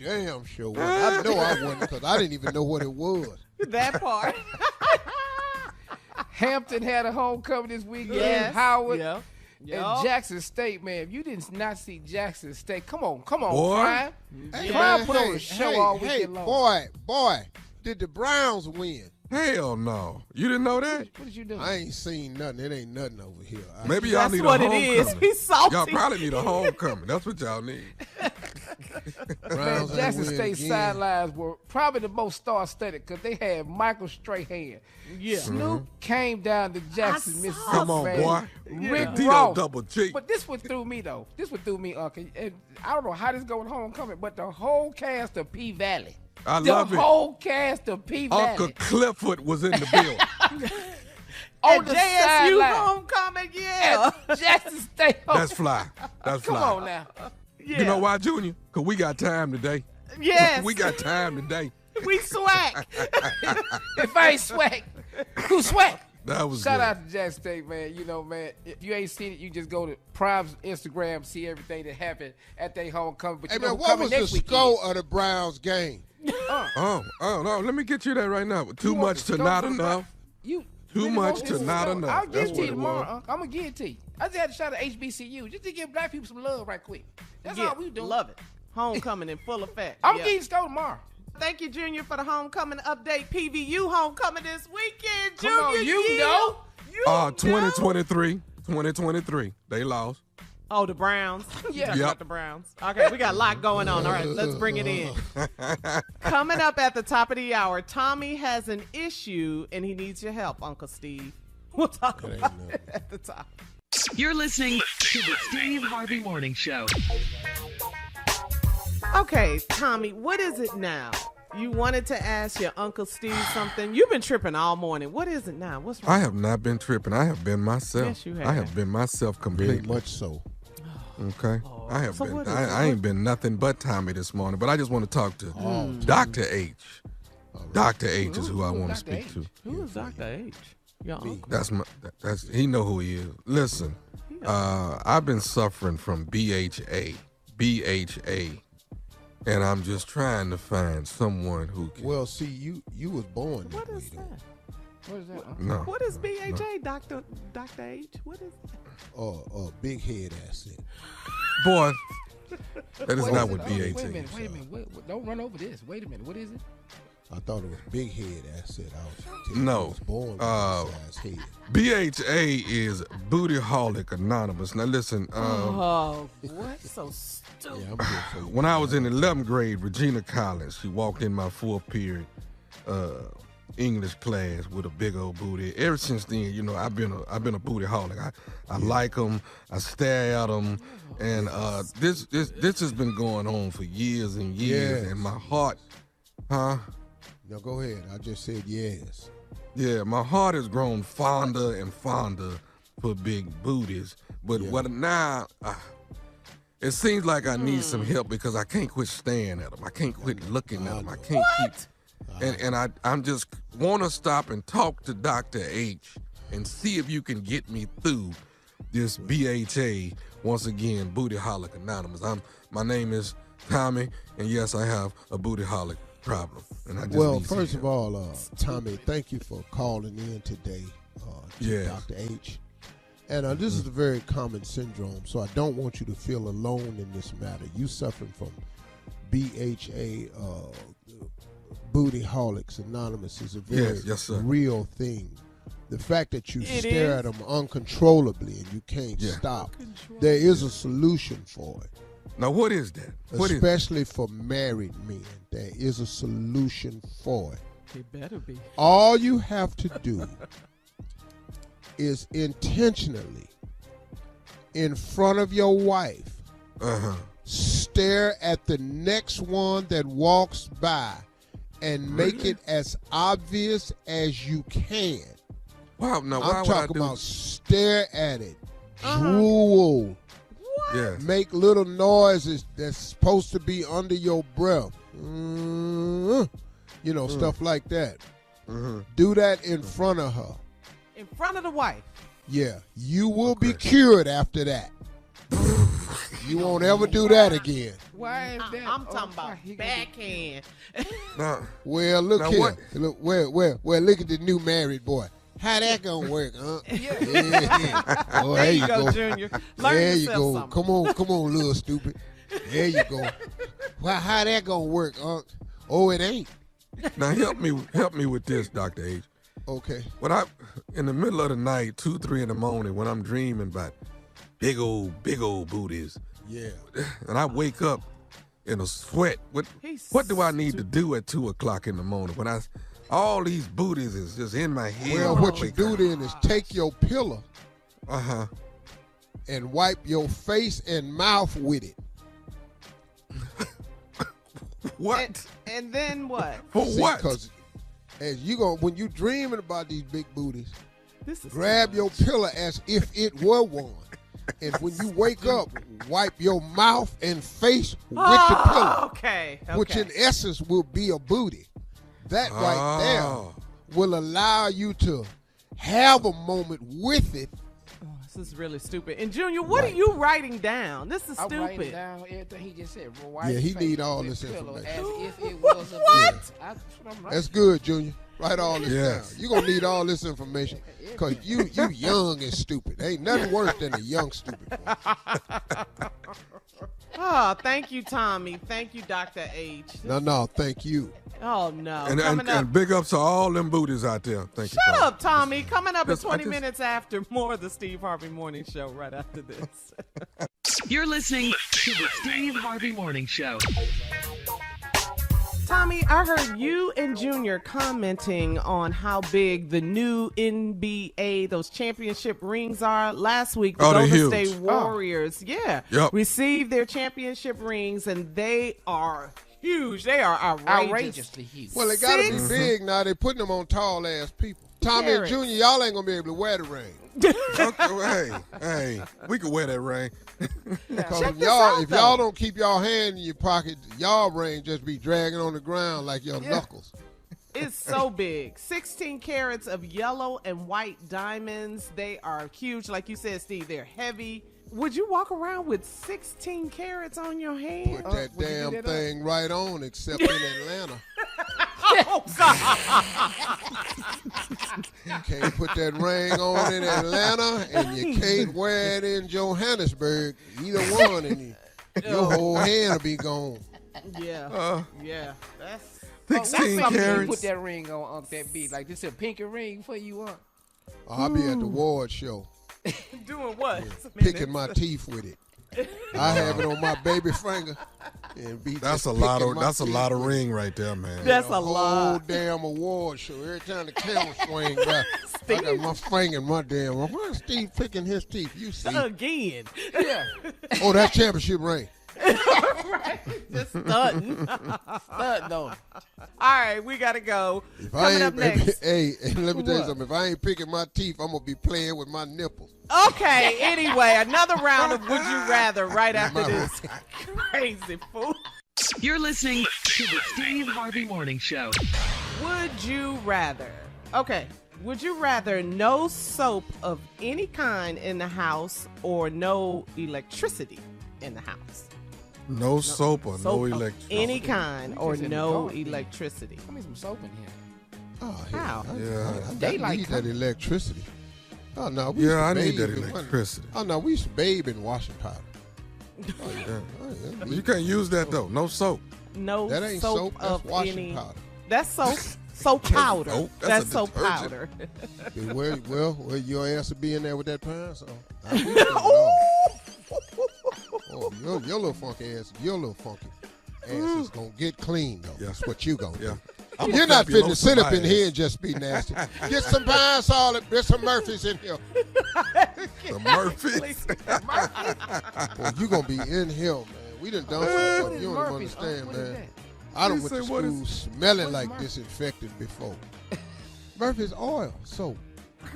Speaker 1: damn sure wasn't. I know I wasn't because I didn't even know what it was.
Speaker 5: That part.
Speaker 3: Hampton had a homecoming this weekend.
Speaker 5: Yes.
Speaker 3: Howard.
Speaker 5: Yep.
Speaker 3: And Jackson State, man. If you did not see Jackson State, come on,
Speaker 4: Boy.
Speaker 3: Prime.
Speaker 1: Hey,
Speaker 3: Prime put on a show all weekend long.
Speaker 1: Boy, did the Browns win?
Speaker 4: Hell no. You didn't know that?
Speaker 3: What did you do?
Speaker 1: I ain't seen nothing. It ain't nothing over here.
Speaker 4: Maybe y'all
Speaker 5: That's
Speaker 4: need
Speaker 5: what
Speaker 4: a
Speaker 5: it
Speaker 4: homecoming.
Speaker 5: is. He's salty.
Speaker 4: Y'all probably need a homecoming. That's what y'all need.
Speaker 3: Man, Jackson State sidelines were probably the most star-studded because they had Michael Strahan.
Speaker 5: Yeah.
Speaker 3: Snoop came down to Jackson, Mississippi.
Speaker 4: Come on,
Speaker 3: man.
Speaker 4: boy.
Speaker 3: Rick
Speaker 4: Tito
Speaker 3: Ross.
Speaker 4: double G.
Speaker 3: But this what threw me, though. Uncle. And I don't know how this going homecoming, but the whole cast of P-Valley.
Speaker 4: I love it.
Speaker 3: The whole cast of P-Valley.
Speaker 4: Uncle Clifford was in the building.
Speaker 3: On the
Speaker 5: JSU
Speaker 3: sideline.
Speaker 5: homecoming, yeah.
Speaker 3: At Jackson State.
Speaker 4: That's fly. That's fly.
Speaker 3: Come on now.
Speaker 5: Yeah.
Speaker 4: You know why, Junior? Because we got time today.
Speaker 5: Yes.
Speaker 4: We got time today.
Speaker 5: We swag.
Speaker 3: If I ain't swag, who swag?
Speaker 4: That was
Speaker 3: Shout
Speaker 4: good.
Speaker 3: out to Jackson State, man. You know, man, if you ain't seen it, you just go to Prime's Instagram, see everything that happened at their homecoming. But
Speaker 1: Hey,
Speaker 3: you know
Speaker 1: man,
Speaker 3: who
Speaker 1: what
Speaker 3: coming
Speaker 1: was the
Speaker 3: next weekend?
Speaker 1: score of the Browns game?
Speaker 4: Oh, no. Let me get you that right now. Too
Speaker 3: You want
Speaker 4: much
Speaker 3: the
Speaker 4: to
Speaker 3: score
Speaker 4: not
Speaker 3: for the
Speaker 4: enough.
Speaker 3: You
Speaker 4: Too
Speaker 3: really
Speaker 4: much
Speaker 3: want
Speaker 4: to
Speaker 3: this
Speaker 4: not
Speaker 3: score?
Speaker 4: enough.
Speaker 3: I'll give
Speaker 4: That's
Speaker 3: it to you
Speaker 4: what it
Speaker 3: tomorrow,
Speaker 4: was.
Speaker 3: Unc. I'm going to give it to you. I just had to shout out HBCU just to give black people some love right quick. That's all we doing.
Speaker 5: Love it. Homecoming in full effect.
Speaker 3: I'm going to give you the score tomorrow.
Speaker 5: Thank you, Junior, for the homecoming update. PVU homecoming this weekend.
Speaker 3: Come
Speaker 5: Junior,
Speaker 3: on, you know.
Speaker 4: 2023. They lost.
Speaker 5: Oh, the Browns.
Speaker 3: Yeah.
Speaker 5: Talking about the Browns. Okay, we got a lot going on. All right, let's bring it in. Coming up at the top of the hour, Tommy has an issue and he needs your help, Uncle Steve. We'll talk about it at the top.
Speaker 2: You're listening to the Steve Harvey Morning Show.
Speaker 5: Okay, Tommy, what is it now? You wanted to ask your Uncle Steve something. You've been tripping all morning. What is it now? What's wrong?
Speaker 4: I have not been tripping. I have been myself.
Speaker 5: Yes, you have.
Speaker 4: I have been myself
Speaker 1: Very
Speaker 4: completely.
Speaker 1: much so.
Speaker 4: Okay. I have
Speaker 5: So
Speaker 4: been.
Speaker 5: what is it?
Speaker 4: I ain't been nothing but Tommy this morning, but I just want to talk to Dr. H. Dr. H is who I want to speak to.
Speaker 5: Who is Dr. H? Your uncle.
Speaker 4: That's he know who he is. Listen, I've been suffering from BHA. And I'm just trying to find someone who can.
Speaker 1: Well, see, you was born
Speaker 5: What
Speaker 1: that way,
Speaker 5: is
Speaker 1: though.
Speaker 5: that?
Speaker 3: What is that?
Speaker 4: No.
Speaker 5: What is BHA, Dr. H? What is that?
Speaker 1: Big head asset.
Speaker 4: Boy, that is
Speaker 3: What
Speaker 4: not
Speaker 3: is
Speaker 4: what
Speaker 3: it?
Speaker 4: BHA
Speaker 3: Wait a minute.
Speaker 4: is.
Speaker 3: What, don't run over this. Wait a minute. What is it?
Speaker 1: I thought it was big head asset.
Speaker 4: No.
Speaker 1: I was born with a size head.
Speaker 4: BHA is Bootyholic Anonymous. Now listen,
Speaker 5: What? So stupid.
Speaker 1: Yeah, I'm good for you.
Speaker 4: when I was in 11th grade, Regina Collins, she walked in my fourth period English class with a big old booty. Ever since then, you know, I've been a bootyholic. I like them. I stare at them, and this has been going on for years and years.
Speaker 1: Yes.
Speaker 4: And my heart, huh?
Speaker 1: Now go ahead. I just said yes.
Speaker 4: Yeah, my heart has grown fonder and fonder for big booties. But
Speaker 1: Yeah.
Speaker 4: what now? It seems like I need some help because I can't quit staring at them. I can't quit looking at them. I can't keep. And I'm just want to stop and talk to Dr. H and see if you can get me through this BHA once again, Bootyholic Anonymous. My name is Tommy, and yes, I have a bootyholic problem. And I just need some
Speaker 1: first
Speaker 4: help.
Speaker 1: of all, Tommy, thank you for calling in today to
Speaker 4: Yes.
Speaker 1: Dr. H. And this is a very common syndrome, so I don't want you to feel alone in this matter. You suffering from BHA, Bootyholics Anonymous, is a very
Speaker 4: Yes, sir.
Speaker 1: real thing. The fact that you
Speaker 5: It
Speaker 1: stare
Speaker 5: is.
Speaker 1: at them uncontrollably and you can't
Speaker 4: Yeah.
Speaker 1: stop, there is a solution for it.
Speaker 4: Now, what is that? What is
Speaker 1: Especially for married men, there is a solution for it.
Speaker 5: It better be.
Speaker 1: All you have to do is intentionally, in front of your wife, stare at the next one that walks by and make it as obvious as you can.
Speaker 4: Wow, now why
Speaker 1: I'm
Speaker 4: would I
Speaker 1: talking
Speaker 4: do?
Speaker 1: about stare at it, drool,
Speaker 4: Yes.
Speaker 1: make little noises that's supposed to be under your breath. You know, stuff like that. Do that in front of her.
Speaker 5: In front of the wife.
Speaker 1: Yeah, you will be cured after that. You won't ever do that again.
Speaker 3: Why is that?
Speaker 5: I'm talking about backhand.
Speaker 4: Now,
Speaker 1: Well, look
Speaker 4: Now
Speaker 1: here.
Speaker 4: what-
Speaker 1: Look, well, look at the new married boy. How that gonna work, huh? Yeah. Oh,
Speaker 5: There you go, Junior. Learn
Speaker 1: There you
Speaker 5: yourself
Speaker 1: go.
Speaker 5: something.
Speaker 1: Come on, little stupid. There you go. Well, how that gonna work, huh? Oh, it ain't.
Speaker 4: now help me with this, Dr. H.
Speaker 1: Okay.
Speaker 4: When in the middle of the night, 2, 3 in the morning, when I'm dreaming about big old booties,
Speaker 1: Yeah.
Speaker 4: and I wake up in a sweat, what do I need to do at 2 o'clock in the morning when all these booties is just in my head?
Speaker 1: Well,
Speaker 4: when I
Speaker 1: what you
Speaker 4: wake
Speaker 1: do
Speaker 4: up?
Speaker 1: then is take your pillow
Speaker 4: Uh-huh.
Speaker 1: and wipe your face and mouth with it.
Speaker 4: What?
Speaker 5: And then what?
Speaker 4: For what?
Speaker 1: Because when you dreaming about these big booties,
Speaker 5: This is
Speaker 1: grab your pillow as if it were one. And when you wake up, wipe your mouth and face with the pillow,
Speaker 5: Okay.
Speaker 1: which in essence will be a booty. That right there
Speaker 4: Oh.
Speaker 1: will allow you to have a moment with it.
Speaker 5: This is really stupid. And Junior, what are you writing down? This is
Speaker 3: I'm writing
Speaker 5: stupid.
Speaker 3: down everything he just said.
Speaker 1: Yeah, he
Speaker 3: Face
Speaker 1: need all
Speaker 3: with
Speaker 1: this
Speaker 3: pillow
Speaker 1: information.
Speaker 3: As if it was a
Speaker 5: What?
Speaker 3: booty. That's what I'm writing.
Speaker 1: That's good, Junior. Write all this
Speaker 4: Yes.
Speaker 1: down. You're going to need all this information because you young and stupid. Ain't nothing worse than a young stupid boy.
Speaker 5: Oh, thank you, Tommy. Thank you, Dr. H.
Speaker 1: No, thank you.
Speaker 5: Oh, no.
Speaker 4: And,
Speaker 5: Coming up.
Speaker 4: and big ups to all them booties out there. Thank you.
Speaker 5: Shut
Speaker 4: Tommy.
Speaker 5: up, Tommy. Coming up in
Speaker 4: Just- I
Speaker 5: 20
Speaker 4: just-
Speaker 5: minutes after more of the Steve Harvey Morning Show right after this.
Speaker 2: You're listening to the Steve Harvey Morning Show.
Speaker 5: Tommy, I heard you and Junior commenting on how big the new NBA, those championship rings are. Last week, the
Speaker 4: Oh, they're
Speaker 5: Golden
Speaker 4: huge.
Speaker 5: State Warriors,
Speaker 4: Yep.
Speaker 5: received their championship rings, and they are huge. They are
Speaker 3: outrageously huge.
Speaker 1: Well, they got to be
Speaker 5: 6
Speaker 1: big now. They putting them on tall ass people. Tommy and
Speaker 5: carats.
Speaker 1: Junior, y'all ain't going to be able to wear the ring.
Speaker 4: Okay, hey, we can wear that ring.
Speaker 1: Because
Speaker 5: Check
Speaker 1: if
Speaker 5: this
Speaker 1: y'all,
Speaker 5: out,
Speaker 1: if y'all
Speaker 5: though.
Speaker 1: don't keep y'all hand in your pocket, y'all ring just be dragging on the ground like your knuckles.
Speaker 5: It's so big. 16 carats of yellow and white diamonds. They are huge. Like you said, Steve, they're heavy. Would you walk around with 16 carats on your hand?
Speaker 1: Put that damn thing right on, except in Atlanta.
Speaker 5: Oh, God.
Speaker 1: You can't put that ring on in Atlanta, and you can't wear it in Johannesburg. Either one, and your whole hand will be gone.
Speaker 5: Yeah. Yeah. That's
Speaker 4: 16 carats.
Speaker 3: Put that ring on that beat. Like, this is a pinky ring for you,
Speaker 1: I'll be at the award show.
Speaker 5: doing what?
Speaker 1: Picking my teeth with it. I have it on my baby finger. And be
Speaker 4: That's
Speaker 1: just
Speaker 4: a lot
Speaker 1: picking
Speaker 4: of
Speaker 1: my
Speaker 4: that's a
Speaker 1: teeth
Speaker 4: lot of
Speaker 1: with
Speaker 4: ring right there, man.
Speaker 5: That's a
Speaker 1: whole
Speaker 5: lot.
Speaker 1: damn award show. Every time the camera swing by, I got my finger in my damn. Where's Steve picking his teeth? You see?
Speaker 5: Again.
Speaker 3: Yeah.
Speaker 1: Oh, that's championship ring.
Speaker 5: Right. Just stunting.
Speaker 3: Stud on.
Speaker 5: All right, we got to go.
Speaker 1: If
Speaker 5: Coming
Speaker 1: I
Speaker 5: up
Speaker 1: ain't,
Speaker 5: next.
Speaker 1: hey, let me tell you
Speaker 5: What?
Speaker 1: something. If I ain't picking my teeth, I'm gonna be playing with my nipples.
Speaker 5: Okay, anyway, another round of Would You Rather right after this crazy fool.
Speaker 2: You're listening to the Steve Harvey Morning Show.
Speaker 5: Would you rather? Okay, would you rather no soap of any kind in the house or no electricity in the house?
Speaker 4: No soap or no
Speaker 5: Soap of
Speaker 4: electricity.
Speaker 5: any kind or
Speaker 3: just in the
Speaker 5: no
Speaker 3: dark, then.
Speaker 5: electricity.
Speaker 3: Give me some soap in here.
Speaker 1: Oh,
Speaker 5: How?
Speaker 1: I
Speaker 3: Daylight
Speaker 1: need that
Speaker 3: coming.
Speaker 1: electricity. Oh no, we
Speaker 4: Yeah,
Speaker 1: used to
Speaker 4: I need that
Speaker 1: bathe in-
Speaker 4: electricity.
Speaker 1: Oh no, we used to bathe in washing powder.
Speaker 4: Yeah. You can't use that though. No soap.
Speaker 5: No
Speaker 1: That ain't
Speaker 5: soap,
Speaker 1: soap. That's
Speaker 5: of
Speaker 1: washing
Speaker 5: any.
Speaker 1: powder.
Speaker 5: That's soap. Soap powder.
Speaker 4: Nope,
Speaker 5: That's
Speaker 4: that's a
Speaker 5: soap
Speaker 4: detergent.
Speaker 5: powder.
Speaker 1: Well, your ass will be in there with that pine. So oh, your little funky ass, your little funky ass is gonna get clean though.
Speaker 4: Yeah.
Speaker 1: That's what you gonna
Speaker 4: Yeah.
Speaker 1: do. You're not fitting to sit up in
Speaker 4: here.
Speaker 1: here and just be nasty. Get some pine solid. There's some Murphys in here.
Speaker 4: The Murphys.
Speaker 1: Well, you gonna be in here, man. We done done some stuff you don't even understand, man. I done
Speaker 4: He
Speaker 1: went to
Speaker 4: said, what
Speaker 1: school
Speaker 4: is-
Speaker 1: smelling like disinfectant before. Murphy's oil, so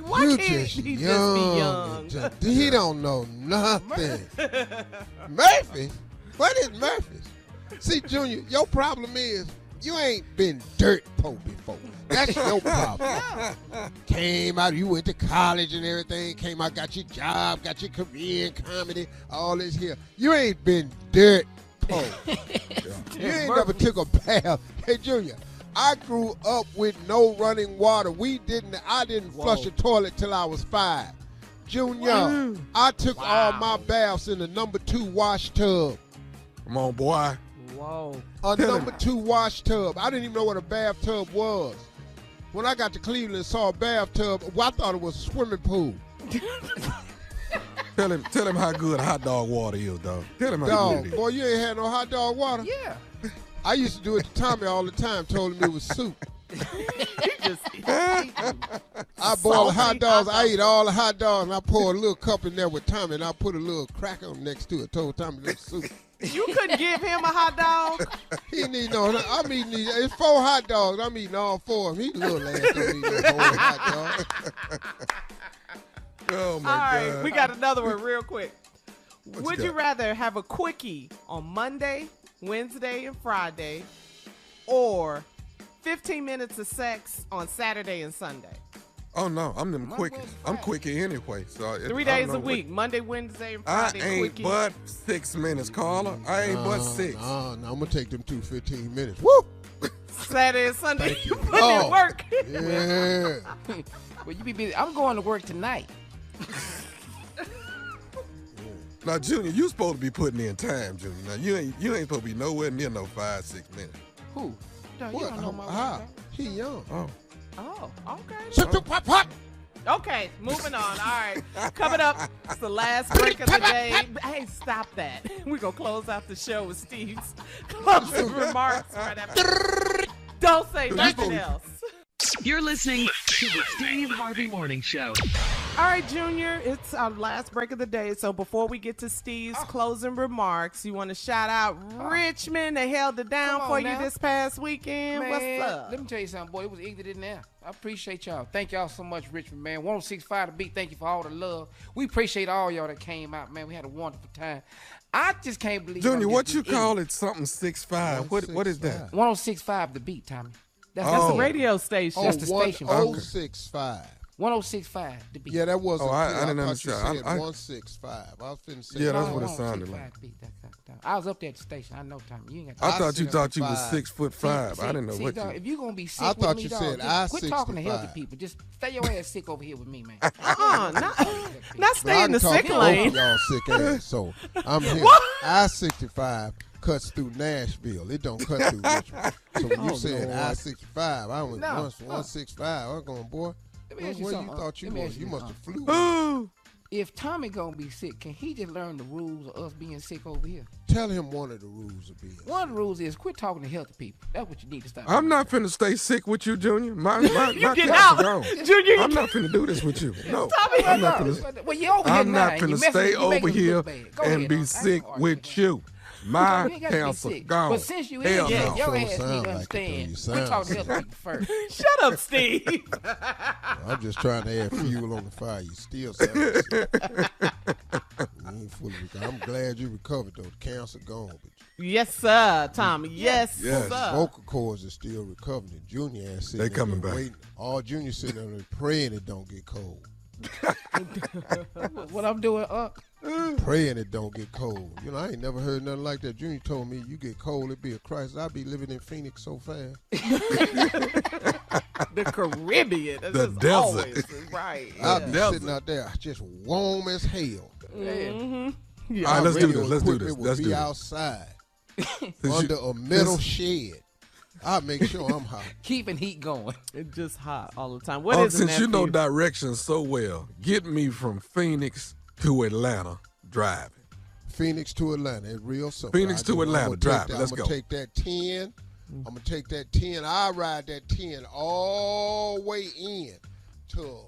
Speaker 5: Why
Speaker 1: you
Speaker 5: can't
Speaker 1: just
Speaker 5: he
Speaker 1: young.
Speaker 5: just be young?
Speaker 1: He don't know nothing. Murphy? What is Murphy's? See, Junior, your problem is you ain't been dirt poor before. That's your problem. Came out, you went to college and everything. Came out, got your job, got your career in comedy, all this here. You ain't been dirt poor. You ain't never took a bath. Hey, Junior, I grew up with no running water. I didn't flush a toilet till I was 5. Junior, I took all my baths in the number 2 wash tub.
Speaker 4: Come on, boy.
Speaker 5: Whoa.
Speaker 1: A number 2 wash tub. I didn't even know what a bathtub was. When I got to Cleveland and saw a bathtub, I thought it was a swimming pool.
Speaker 4: Tell him how good hot dog water is, dog. Tell him how
Speaker 1: Dog,
Speaker 4: good it is.
Speaker 1: boy, you ain't had no hot dog water?
Speaker 3: Yeah.
Speaker 1: I used to do it to Tommy all the time, told him it was soup. I boil hot dogs. I eat all the hot dogs, and I pour a little cup in there with Tommy, and I put a little cracker next to it. Told Tommy it was soup.
Speaker 5: You couldn't give him a hot dog?
Speaker 1: He didn't eat no. I'm eating these. It's 4 hot dogs. I'm eating all 4 of them. He little ass don't eat no whole hot dog.
Speaker 4: Oh my
Speaker 5: All
Speaker 4: God.
Speaker 5: right, we got another one real quick. Would
Speaker 4: you
Speaker 5: you
Speaker 4: got?
Speaker 5: rather have a quickie on Monday, Wednesday, and Friday, or 15 minutes of sex on Saturday and Sunday?
Speaker 4: Oh no, I'm them
Speaker 3: My
Speaker 4: quickie.
Speaker 3: brother's
Speaker 4: I'm
Speaker 3: fine.
Speaker 4: quickie anyway. So
Speaker 5: 3 days a week, Monday, Wednesday, and
Speaker 4: I
Speaker 5: Friday.
Speaker 4: ain't
Speaker 5: quickie.
Speaker 4: but 6 minutes, Carla. I ain't but 6.
Speaker 1: No, I'm gonna take them 15 minutes. Woo!
Speaker 5: Saturday and Sunday.
Speaker 1: Thank
Speaker 5: You
Speaker 1: you.
Speaker 5: put in
Speaker 1: Oh.
Speaker 5: work.
Speaker 1: Yeah.
Speaker 3: Well, you be busy. I'm going to work tonight.
Speaker 4: Now, Junior, you supposed to be putting in time, Junior. Now you ain't supposed to be nowhere near no 5-6 minutes.
Speaker 3: Who? No, you
Speaker 1: What?
Speaker 3: don't know my
Speaker 1: How?
Speaker 3: work.
Speaker 1: He young.
Speaker 4: Oh.
Speaker 5: Oh, okay.
Speaker 1: Shut the pop pop.
Speaker 5: Okay, moving on. All right. Coming up, it's the last break of the day. Hey, stop that. We're going to close out the show with Steve's closing remarks right after. Don't say nothing else.
Speaker 2: You're listening to the Steve Harvey Morning Show.
Speaker 5: All right, Junior, it's our last break of the day. So before we get to Steve's closing remarks, you want to shout out Richmond. They held it down
Speaker 3: Come
Speaker 5: for
Speaker 3: on
Speaker 5: you
Speaker 3: now.
Speaker 5: this past weekend.
Speaker 3: Man,
Speaker 5: What's up?
Speaker 3: let me tell you something, boy. It was ignorant in there. I appreciate y'all. Thank y'all so much, Richmond, man. 106.5 The Beat. Thank you for all the love. We appreciate all y'all that came out, man. We had a wonderful time. I just can't believe
Speaker 4: Junior,
Speaker 3: I'm
Speaker 4: what
Speaker 3: just
Speaker 4: you
Speaker 3: this
Speaker 4: call
Speaker 3: ignorant.
Speaker 4: it? Something 6'5". What is that?
Speaker 3: 106.5 The Beat, Tommy. That's
Speaker 5: That's
Speaker 4: Oh.
Speaker 5: the radio station.
Speaker 3: That's the station.
Speaker 1: Oh, 1065.
Speaker 3: 1065 to be.
Speaker 1: Yeah, that wasn't.
Speaker 4: I
Speaker 1: clear.
Speaker 4: didn't
Speaker 1: thought
Speaker 4: understand.
Speaker 1: You said 165. I was finna say.
Speaker 4: Yeah, that's
Speaker 3: No,
Speaker 4: what it
Speaker 3: 1065
Speaker 4: sounded like.
Speaker 3: to be. I was up there at the station. I know, Tommy. You ain't got to
Speaker 4: I thought you thought you was
Speaker 1: 6'5".
Speaker 4: 6'5". I didn't know what
Speaker 3: dog,
Speaker 4: you.
Speaker 3: if you gonna be sick
Speaker 1: I
Speaker 3: with
Speaker 1: thought
Speaker 3: me,
Speaker 1: you
Speaker 3: dog,
Speaker 1: said
Speaker 3: just quit talking to
Speaker 1: 65.
Speaker 3: healthy people. Just stay your ass sick over here with me, man.
Speaker 5: Not stay in the sick lane.
Speaker 1: Y'all sick ass. So I'm here. I-65 cuts through Nashville. It don't cut through Richmond. So when you said I-65, I went 165. I'm going, boy.
Speaker 3: Let me ask
Speaker 1: Where
Speaker 3: you
Speaker 1: you
Speaker 3: something.
Speaker 1: thought you
Speaker 3: Let me
Speaker 1: was?
Speaker 3: ask
Speaker 1: You
Speaker 3: you
Speaker 1: must have
Speaker 3: something.
Speaker 1: flew.
Speaker 3: If Tommy gonna be sick, can he just learn the rules of us being sick over here?
Speaker 1: Tell him one of the rules of being.
Speaker 3: One of the rules is quit talking to healthy people. That's what you need to stop.
Speaker 4: I'm not finna stay sick with you, Junior. My
Speaker 5: get
Speaker 4: cancer
Speaker 5: out.
Speaker 4: gone.
Speaker 5: Junior,
Speaker 4: I'm not finna do this with you. No,
Speaker 3: Tommy,
Speaker 4: I'm not finna.
Speaker 3: Well, you over here
Speaker 4: I'm
Speaker 3: now,
Speaker 4: not
Speaker 3: and you
Speaker 4: finna
Speaker 3: messing-
Speaker 4: stay
Speaker 3: you
Speaker 4: over
Speaker 3: making us
Speaker 4: here
Speaker 3: look bad. Go
Speaker 4: and
Speaker 3: ahead,
Speaker 4: be
Speaker 3: I ain't
Speaker 4: sick
Speaker 3: gonna argue
Speaker 4: with
Speaker 3: you.
Speaker 4: you. My
Speaker 3: You ain't gotta be
Speaker 4: cancer
Speaker 3: sick.
Speaker 4: gone.
Speaker 3: But since you
Speaker 4: Hell
Speaker 3: in here,
Speaker 4: no.
Speaker 3: your
Speaker 1: Sure
Speaker 3: ass need
Speaker 1: sound
Speaker 3: to
Speaker 1: like it, though.
Speaker 3: understand.
Speaker 1: You
Speaker 3: Quit
Speaker 1: sound
Speaker 3: talking to healthy people first.
Speaker 5: Shut up, Steve.
Speaker 1: I'm just trying to add fuel on the fire. You still sound sick. You ain't fully recovered. I'm glad you recovered, though. The cancer gone. But
Speaker 5: Yes, sir, Tommy. Yes,
Speaker 4: Yes.
Speaker 5: sir.
Speaker 1: vocal cords are still recovering. Junior ass sitting
Speaker 4: They
Speaker 1: there
Speaker 4: coming back.
Speaker 1: waiting. All Junior sitting there praying it don't get cold.
Speaker 3: What I'm doing,
Speaker 1: Praying it don't get cold. You know, I ain't never heard nothing like that. Junior told me you get cold, it be a crisis. I be living in Phoenix so fast.
Speaker 5: The Caribbean. That's
Speaker 4: The
Speaker 5: just
Speaker 4: desert.
Speaker 5: always- right.
Speaker 1: I be
Speaker 4: Desert.
Speaker 1: sitting out there just warm as hell.
Speaker 5: Yeah.
Speaker 4: All right, let's do
Speaker 1: Radio
Speaker 4: this. Let's do
Speaker 1: equipment
Speaker 4: this.
Speaker 1: would
Speaker 4: Let's
Speaker 1: be
Speaker 4: do this.
Speaker 1: outside
Speaker 4: Since
Speaker 1: under
Speaker 4: you-
Speaker 1: a metal shed. I make sure I'm hot.
Speaker 3: keeping heat going.
Speaker 5: It's just hot all the time. What is it,
Speaker 4: Since you know
Speaker 5: nephew?
Speaker 4: directions so well, get me from Phoenix to Atlanta driving.
Speaker 1: Phoenix to Atlanta. It's real simple.
Speaker 4: Phoenix to Atlanta, drive it. Let's
Speaker 1: I'm
Speaker 4: go.
Speaker 1: gonna take that 10. I'm gonna take that 10. I ride that 10 all the way in to.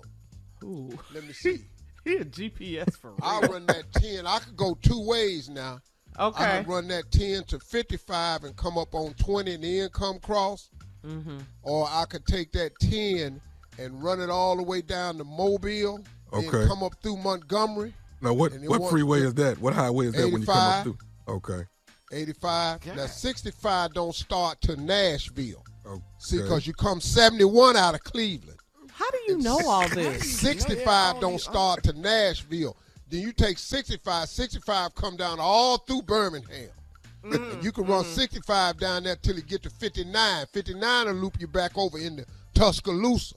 Speaker 5: Ooh.
Speaker 1: Let me see.
Speaker 5: He a GPS for real.
Speaker 1: I run that 10. I could go two ways now. I
Speaker 5: Okay.
Speaker 1: could run that 10 to 55 and come up on 20 and then come cross. Or I could take that 10 and run it all the way down to Mobile.
Speaker 4: Okay.
Speaker 1: Then come up through Montgomery.
Speaker 4: Now, what
Speaker 1: And it
Speaker 4: what
Speaker 1: wants
Speaker 4: freeway
Speaker 1: to-
Speaker 4: is that? What highway is that when you come up
Speaker 1: 85.
Speaker 4: through? Okay.
Speaker 1: 85. Now 65 don't start to Nashville.
Speaker 4: Okay.
Speaker 1: See, because you come 71 out of Cleveland.
Speaker 5: How do you know all this?
Speaker 1: 65 don't start to Nashville. Then you take 65. 65 come down all through Birmingham. And you can run 65 down there till you get to 59. 59 will loop you back over into Tuscaloosa.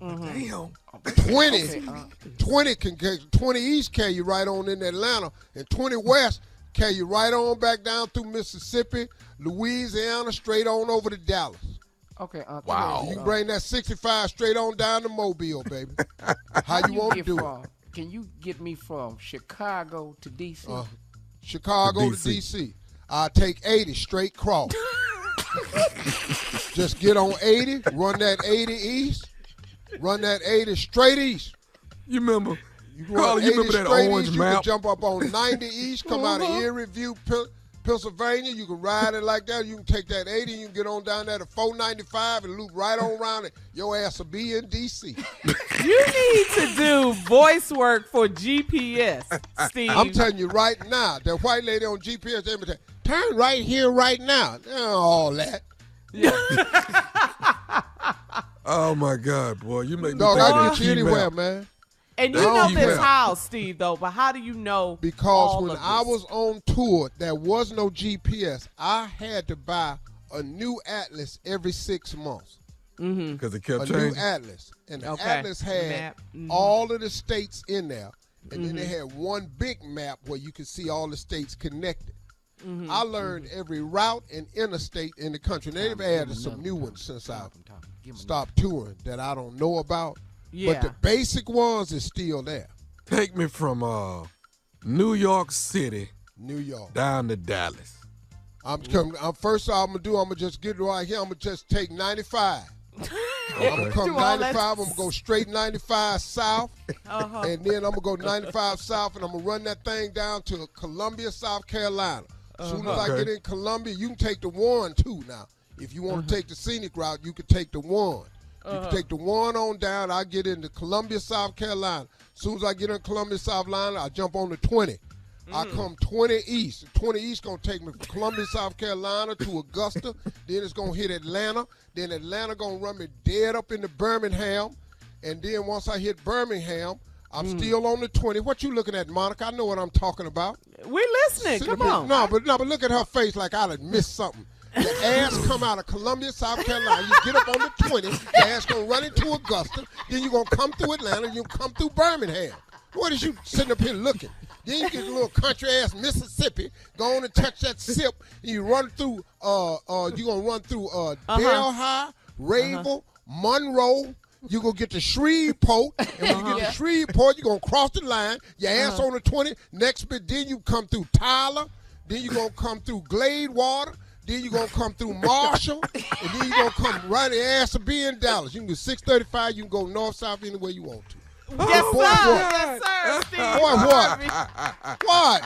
Speaker 4: Damn.
Speaker 1: 20 can get 20 East carry you right on in Atlanta, and 20 West carry you right on back down through Mississippi, Louisiana, straight on over to Dallas.
Speaker 3: Okay,
Speaker 4: Wow.
Speaker 1: You can bring that 65 straight on down to Mobile, baby. How you want to do it?
Speaker 3: Can you get me from Chicago to D.C.?
Speaker 1: Chicago to DC. I'll take 80 straight cross. Just get on 80, run that 80 east, run that 80 straight east.
Speaker 4: You remember?
Speaker 1: You
Speaker 4: Carl,
Speaker 1: run
Speaker 4: you
Speaker 1: 80
Speaker 4: remember that
Speaker 1: straight
Speaker 4: orange
Speaker 1: east,
Speaker 4: map?
Speaker 1: You can jump up on 90 east, come out of Erie View, Pennsylvania. You can ride it like that. You can take that 80, you can get on down there to 495 and loop right on around it. Your ass will be in D.C.
Speaker 5: You need to do voice work for GPS, Steve.
Speaker 1: I'm telling you right now, that white lady on GPS, they be saying, turn right here right now. All that.
Speaker 4: Oh my God, boy! You make me
Speaker 1: Dog,
Speaker 4: think
Speaker 1: I
Speaker 4: of
Speaker 1: can
Speaker 4: the
Speaker 1: get you
Speaker 4: key
Speaker 1: anywhere,
Speaker 4: map.
Speaker 1: man.
Speaker 5: And you
Speaker 1: They
Speaker 5: know
Speaker 1: don't
Speaker 5: this
Speaker 1: keep up.
Speaker 5: how, Steve, though, but how do you know
Speaker 1: Because
Speaker 5: all
Speaker 1: when
Speaker 5: of
Speaker 1: I
Speaker 5: this?
Speaker 1: was on tour, there was no GPS. I had to buy a new atlas every 6 months.
Speaker 4: Because it kept
Speaker 1: A new
Speaker 4: changing.
Speaker 1: atlas. And the
Speaker 5: Okay.
Speaker 1: atlas had
Speaker 5: Map.
Speaker 1: all of the states in there. And then they had one big map where you could see all the states connected. I learned every route and interstate in the country. They've added some new ones since I stopped touring that I don't know about.
Speaker 5: Yeah.
Speaker 1: But the basic ones is still there.
Speaker 4: Take me from New York City
Speaker 1: New York.
Speaker 4: down to Dallas.
Speaker 1: First I'm gonna just get right here. I'm gonna just take 95. I'm gonna come
Speaker 5: Do all
Speaker 1: 95.
Speaker 5: that.
Speaker 1: I'm gonna go straight 95 south, and then I'm gonna go 95 south, and I'm gonna run that thing down to Columbia, South Carolina. As soon as I
Speaker 4: Okay.
Speaker 1: get in Columbia, you can take the 1 too. Now, if you want to take the scenic route, you can take the 1. You can take the 1 on down. I get into Columbia, South Carolina. As soon as I get in Columbia, South Carolina, I jump on the 20. I come 20 east. 20 east gonna take me from Columbia, South Carolina to Augusta. Then it's gonna hit Atlanta. Then Atlanta gonna run me dead up into Birmingham. and then once I hit Birmingham, I'm still on the 20. What you looking at, Monica? I know what I'm talking about.
Speaker 5: We're listening. Come on.
Speaker 1: No, but look at her face like I'd have missed something. Your ass come out of Columbia, South Carolina. You get up on the 20. Your ass gonna run into Augusta. Then you gonna come through Atlanta. You come through Birmingham. What is you sitting up here looking? Then you get a little country ass Mississippi. Go on and touch that sip. And you run through. You gonna run through Delhi, Rayville, Monroe. You gonna get to Shreveport, and when you get to Shreveport, you gonna cross the line. Your ass on the 20. Next bit, then you come through Tyler. Then you gonna come through Gladewater. Then you're going to come through Marshall, and then you're going to come right the ass of be in Dallas. You can go 635, you can go north, south, anywhere you want to.
Speaker 5: Yes,
Speaker 1: boy,
Speaker 5: sir.
Speaker 1: Boy.
Speaker 5: Yes, sir, Steve.
Speaker 1: Boy, what? What?